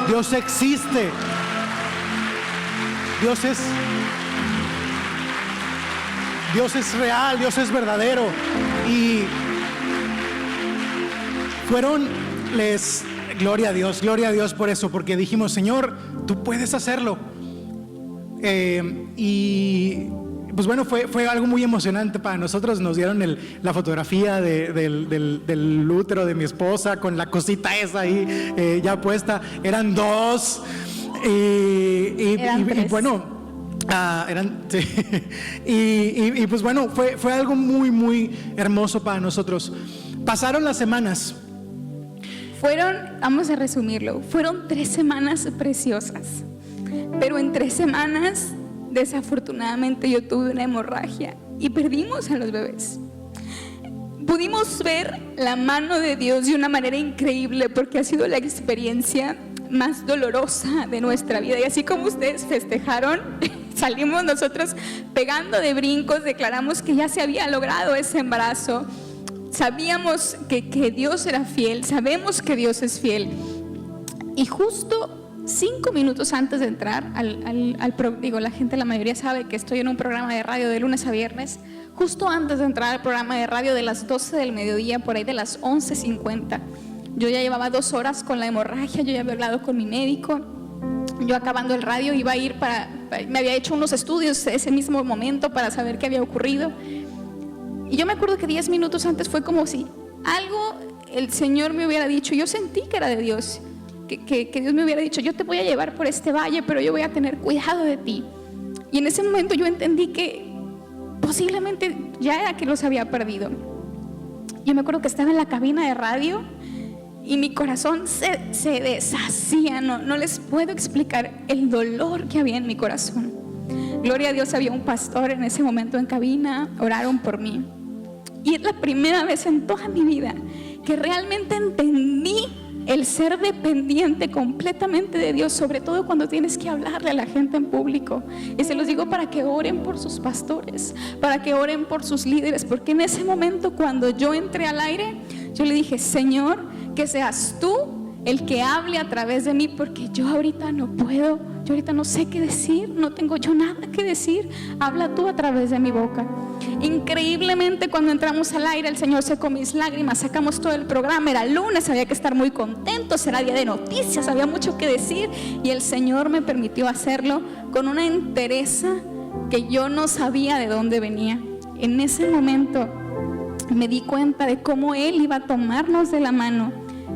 Dios existe. Dios es real, Dios es verdadero. Y gloria a Dios por eso, porque dijimos, Señor, tú puedes hacerlo. Y pues bueno, fue algo muy emocionante para nosotros. Nos dieron la fotografía del útero de mi esposa con la cosita esa ahí ya puesta. Eran 2. Eran y tres. bueno, sí. Y pues bueno, fue algo muy, muy hermoso para nosotros. Pasaron las semanas. Vamos a resumirlo, fueron 3 semanas preciosas, pero en 3 semanas desafortunadamente yo tuve una hemorragia y perdimos a los bebés. Pudimos ver la mano de Dios de una manera increíble porque ha sido la experiencia más dolorosa de nuestra vida, y así como ustedes festejaron, salimos nosotros pegando de brincos, declaramos que ya se había logrado ese embarazo. Sabíamos que Dios era fiel, sabemos que Dios es fiel. Y justo 5 minutos antes de entrar la gente, la mayoría sabe que estoy en un programa de radio de lunes a viernes. Justo antes de entrar al programa de radio de las 12 del mediodía, por ahí de las 11:50, yo ya llevaba 2 horas con la hemorragia, yo ya había hablado con mi médico. Yo acabando el radio iba a ir me había hecho unos estudios ese mismo momento para saber qué había ocurrido. Y yo me acuerdo que 10 minutos antes fue como si algo el Señor me hubiera dicho. Yo sentí que era de Dios, que Dios me hubiera dicho: yo te voy a llevar por este valle, pero yo voy a tener cuidado de ti. Y en ese momento yo entendí que posiblemente ya era que los había perdido. Yo me acuerdo que estaba en la cabina de radio y mi corazón se deshacía. No les puedo explicar el dolor que había en mi corazón. Gloria a Dios, había un pastor en ese momento en cabina, oraron por mí. Y es la primera vez en toda mi vida que realmente entendí el ser dependiente completamente de Dios, sobre todo cuando tienes que hablarle a la gente en público. Y se los digo para que oren por sus pastores, para que oren por sus líderes, porque en ese momento cuando yo entré al aire, yo le dije: Señor, que seas tú el que hable a través de mí, porque yo ahorita no puedo, yo ahorita no sé qué decir, no tengo yo nada que decir, habla tú a través de mi boca. Increíblemente, cuando entramos al aire, el Señor secó mis lágrimas, sacamos todo el programa, era lunes, había que estar muy contentos, era día de noticias, había mucho que decir, y el Señor me permitió hacerlo con una entereza que yo no sabía de dónde venía. En ese momento me di cuenta de cómo Él iba a tomarnos de la mano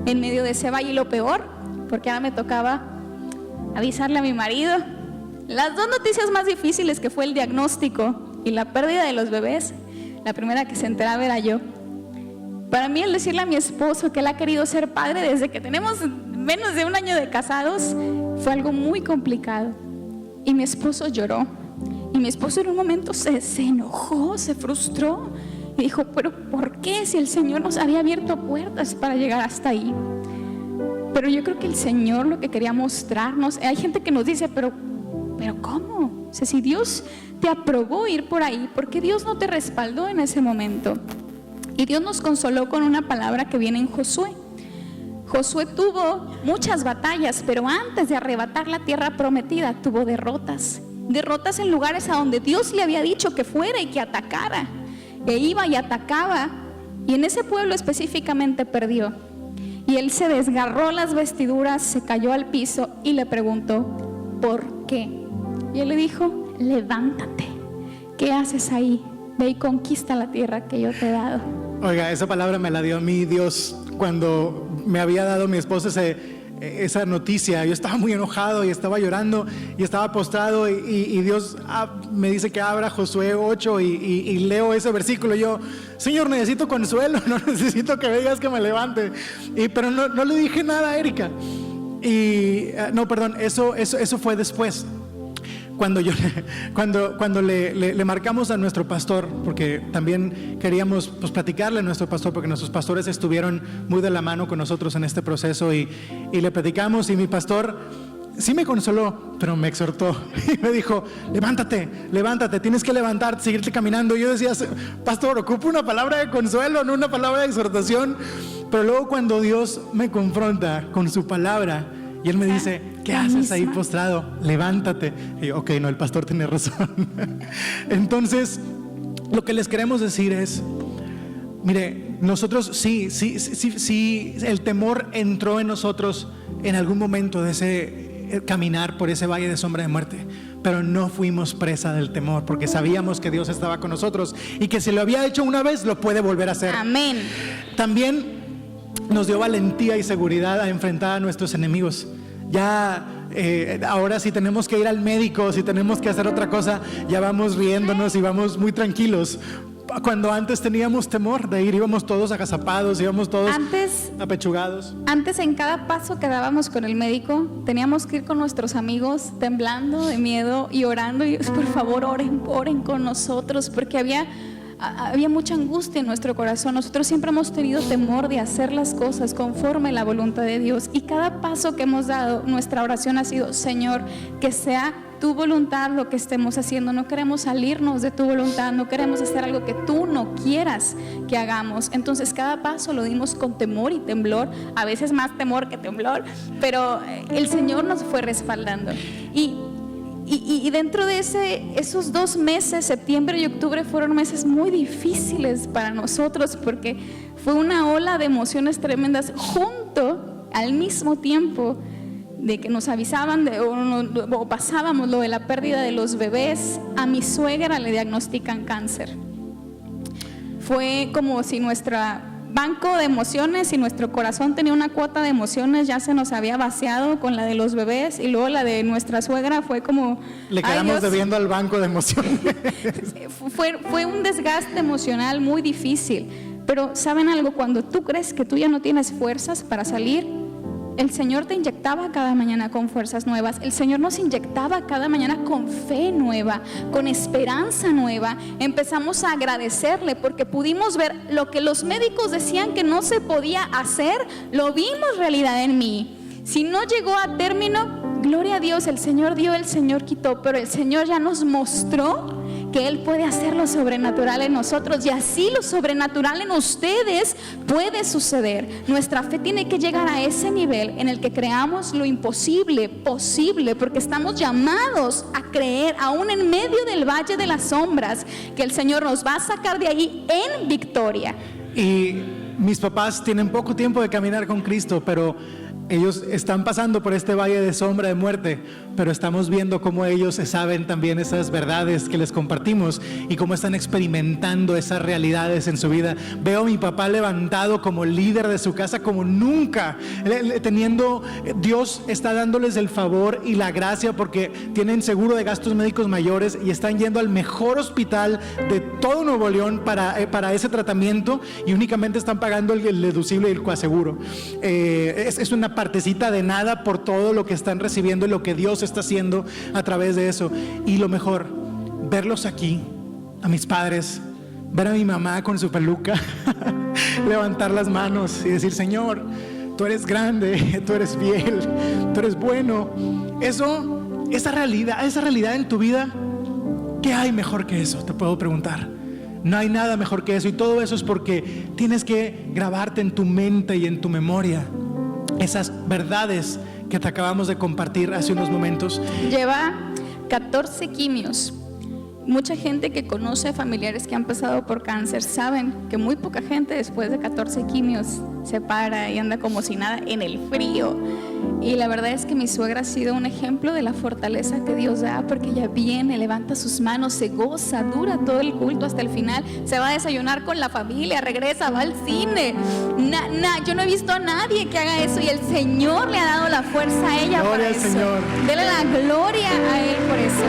en medio de ese valle. Y lo peor, porque ahora me tocaba avisarle a mi marido las 2 noticias más difíciles, que fue el diagnóstico y la pérdida de los bebés. La primera que se enteraba era yo. Para mí, el decirle a mi esposo que él ha querido ser padre desde que tenemos menos de 1 año de casados fue algo muy complicado. Y mi esposo lloró, y mi esposo en un momento se enojó, se frustró y dijo: pero ¿por qué? Si el Señor nos había abierto puertas para llegar hasta ahí. Pero yo creo que el Señor lo que quería mostrarnos, hay gente que nos dice: pero ¿cómo? O sea, si Dios te aprobó ir por ahí, ¿por qué Dios no te respaldó en ese momento? Y Dios nos consoló con una palabra que viene en Josué. Josué tuvo muchas batallas, pero antes de arrebatar la tierra prometida tuvo derrotas en lugares a donde Dios le había dicho que fuera y que atacara. E iba y atacaba, y en ese pueblo específicamente perdió. Y él se desgarró las vestiduras, se cayó al piso y le preguntó: ¿por qué? Y él le dijo: levántate, ¿qué haces ahí? Ve y conquista la tierra que yo te he dado. Oiga, esa palabra me la dio a mí Dios cuando me había dado mi esposa esa noticia. Yo estaba muy enojado y estaba llorando y estaba postrado, y Dios me dice que abra Josué 8 y leo ese versículo. Yo: Señor, necesito consuelo, no necesito que veas que me levante. Pero no le dije nada a Erika. No, perdón, eso fue después. Cuando le marcamos a nuestro pastor, porque también queríamos platicarle a nuestro pastor, porque nuestros pastores estuvieron muy de la mano con nosotros en este proceso, y le platicamos, y mi pastor sí me consoló, pero me exhortó y me dijo: levántate, tienes que levantarte, seguirte caminando. Y yo decía: pastor, ocupo una palabra de consuelo, no una palabra de exhortación. Pero luego, cuando Dios me confronta con su palabra y Él me dice: ¿qué haces ahí postrado? Levántate. Y yo: ok, no, el pastor tiene razón. Entonces, lo que les queremos decir es: mire, nosotros sí, el temor entró en nosotros en algún momento de ese caminar por ese valle de sombra de muerte, pero no fuimos presa del temor, porque sabíamos que Dios estaba con nosotros y que si lo había hecho una vez, lo puede volver a hacer. Amén. También nos dio valentía y seguridad a enfrentar a nuestros enemigos. Ya ahora si tenemos que ir al médico, si tenemos que hacer otra cosa, ya vamos riéndonos y vamos muy tranquilos. Cuando antes teníamos temor de ir, íbamos todos agazapados, íbamos todos apechugados. Antes en cada paso que dábamos con el médico, teníamos que ir con nuestros amigos temblando de miedo y orando, y por favor oren con nosotros, porque había mucha angustia en nuestro corazón. Nosotros siempre hemos tenido temor de hacer las cosas conforme a la voluntad de Dios, y cada paso que hemos dado, nuestra oración ha sido: Señor, que sea tu voluntad lo que estemos haciendo. No queremos salirnos de tu voluntad, no queremos hacer algo que tú no quieras que hagamos. Entonces cada paso lo dimos con temor y temblor, a veces más temor que temblor, pero el Señor nos fue respaldando. Y dentro de esos 2 meses, septiembre y octubre, fueron meses muy difíciles para nosotros, porque fue una ola de emociones tremendas, junto al mismo tiempo de que nos avisaban o pasábamos lo de la pérdida de los bebés. A mi suegra le diagnostican cáncer. Fue como si nuestro banco de emociones y nuestro corazón tenía una cuota de emociones, ya se nos había vaciado con la de los bebés, y luego la de nuestra suegra fue como... Le quedamos debiendo al banco de emociones. Fue un desgaste emocional muy difícil. Pero ¿saben algo? Cuando tú crees que tú ya no tienes fuerzas para salir, el Señor te inyectaba cada mañana con fuerzas nuevas. El Señor nos inyectaba cada mañana con fe nueva, con esperanza nueva. Empezamos a agradecerle porque pudimos ver lo que los médicos decían que no se podía hacer, lo vimos realidad en mí. Si no llegó a término, gloria a Dios, el Señor dio, el Señor quitó, pero el Señor ya nos mostró que Él puede hacer lo sobrenatural en nosotros, y así lo sobrenatural en ustedes puede suceder. Nuestra fe tiene que llegar a ese nivel en el que creamos lo imposible posible, porque estamos llamados a creer, aún en medio del valle de las sombras, que el Señor nos va a sacar de ahí en victoria. Y mis papás tienen poco tiempo de caminar con Cristo, pero ellos están pasando por este valle de sombra de muerte, pero estamos viendo cómo ellos saben también esas verdades que les compartimos y cómo están experimentando esas realidades en su vida. Veo a mi papá levantado como líder de su casa como nunca, teniendo, Dios está dándoles el favor y la gracia, porque tienen seguro de gastos médicos mayores y están yendo al mejor hospital de todo Nuevo León para ese tratamiento, y únicamente están pagando el deducible y el coaseguro. Es una partecita de nada por todo lo que están recibiendo y lo que Dios está haciendo a través de eso. Y lo mejor, verlos aquí, a mis padres, ver a mi mamá con su peluca levantar las manos y decir: Señor, tú eres grande, tú eres fiel, tú eres bueno. Esa realidad en tu vida, ¿qué hay mejor que eso? Te puedo preguntar. No hay nada mejor que eso, y todo eso es porque tienes que grabarte en tu mente y en tu memoria esas verdades que te acabamos de compartir hace unos momentos. Lleva 14 quimios. Mucha gente que conoce familiares que han pasado por cáncer saben que muy poca gente después de 14 quimios se para y anda como si nada en el frío. Y la verdad es que mi suegra ha sido un ejemplo de la fortaleza que Dios da, porque ella viene, levanta sus manos, se goza, dura todo el culto hasta el final, se va a desayunar con la familia, regresa, va al cine. Yo no he visto a nadie que haga eso, y el Señor le ha dado la fuerza a ella. Gloria para al eso. Señor. Dele la gloria a Él por eso.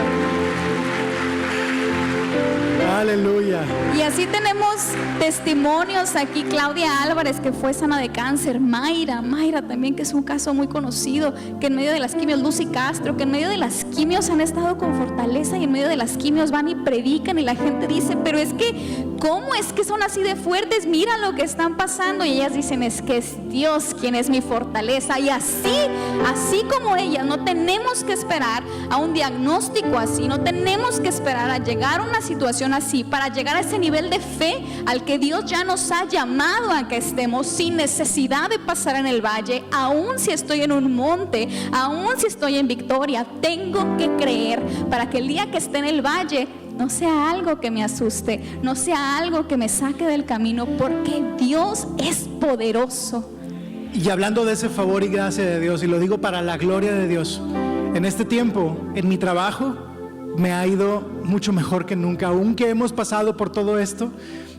Aleluya. Y así tenemos testimonios aquí. Claudia Álvarez, que fue sana de cáncer. Mayra también, que es un caso muy conocido, que en medio de las quimios, Lucy Castro, que en medio de las quimios han estado con fortaleza, y en medio de las quimios van y predican, y la gente dice: pero es que, ¿cómo es que son así de fuertes? Mira lo que están pasando. Y ellas dicen: es que es Dios quien es mi fortaleza. Y así como ellas, no tenemos que esperar a un diagnóstico así, no tenemos que esperar a llegar a una situación así para llegar a ese nivel de fe al que Dios ya nos ha llamado a que estemos, sin necesidad de pasar en el valle. Aún si estoy en un monte, aún si estoy en victoria, tengo que creer para que el día que esté en el valle no sea algo que me asuste, no sea algo que me saque del camino, porque Dios es poderoso. Y hablando de ese favor y gracia de Dios, y lo digo para la gloria de Dios, en este tiempo, en mi trabajo, me ha ido mucho mejor que nunca. Aunque hemos pasado por todo esto,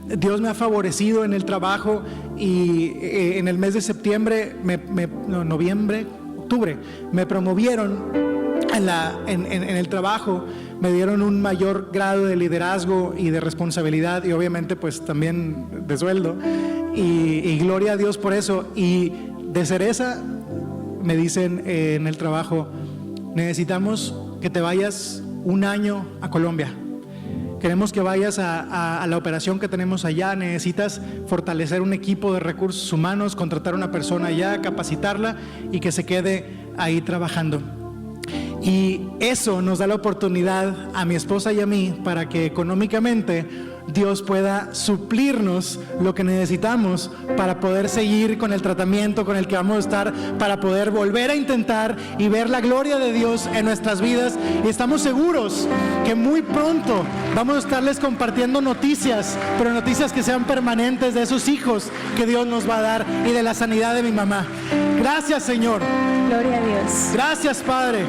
Dios me ha favorecido en el trabajo, y en el mes de septiembre, noviembre, octubre. Me promovieron en el trabajo, me dieron un mayor grado de liderazgo y de responsabilidad, y obviamente pues también de sueldo, y gloria a Dios por eso. Y de cereza me dicen en el trabajo: necesitamos que te vayas un año a Colombia. Queremos que vayas a la operación que tenemos allá. Necesitas fortalecer un equipo de recursos humanos, contratar a una persona allá, capacitarla y que se quede ahí trabajando. Y eso nos da la oportunidad a mi esposa y a mí para que económicamente Dios pueda suplirnos lo que necesitamos para poder seguir con el tratamiento con el que vamos a estar, para poder volver a intentar y ver la gloria de Dios en nuestras vidas. Y estamos seguros que muy pronto vamos a estarles compartiendo noticias, pero noticias que sean permanentes, de esos hijos que Dios nos va a dar y de la sanidad de mi mamá. Gracias, Señor. Gloria a Dios. Gracias, Padre.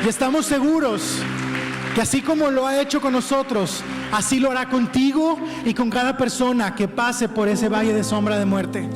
Y estamos seguros que así como lo ha hecho con nosotros, así lo hará contigo y con cada persona que pase por ese valle de sombra de muerte.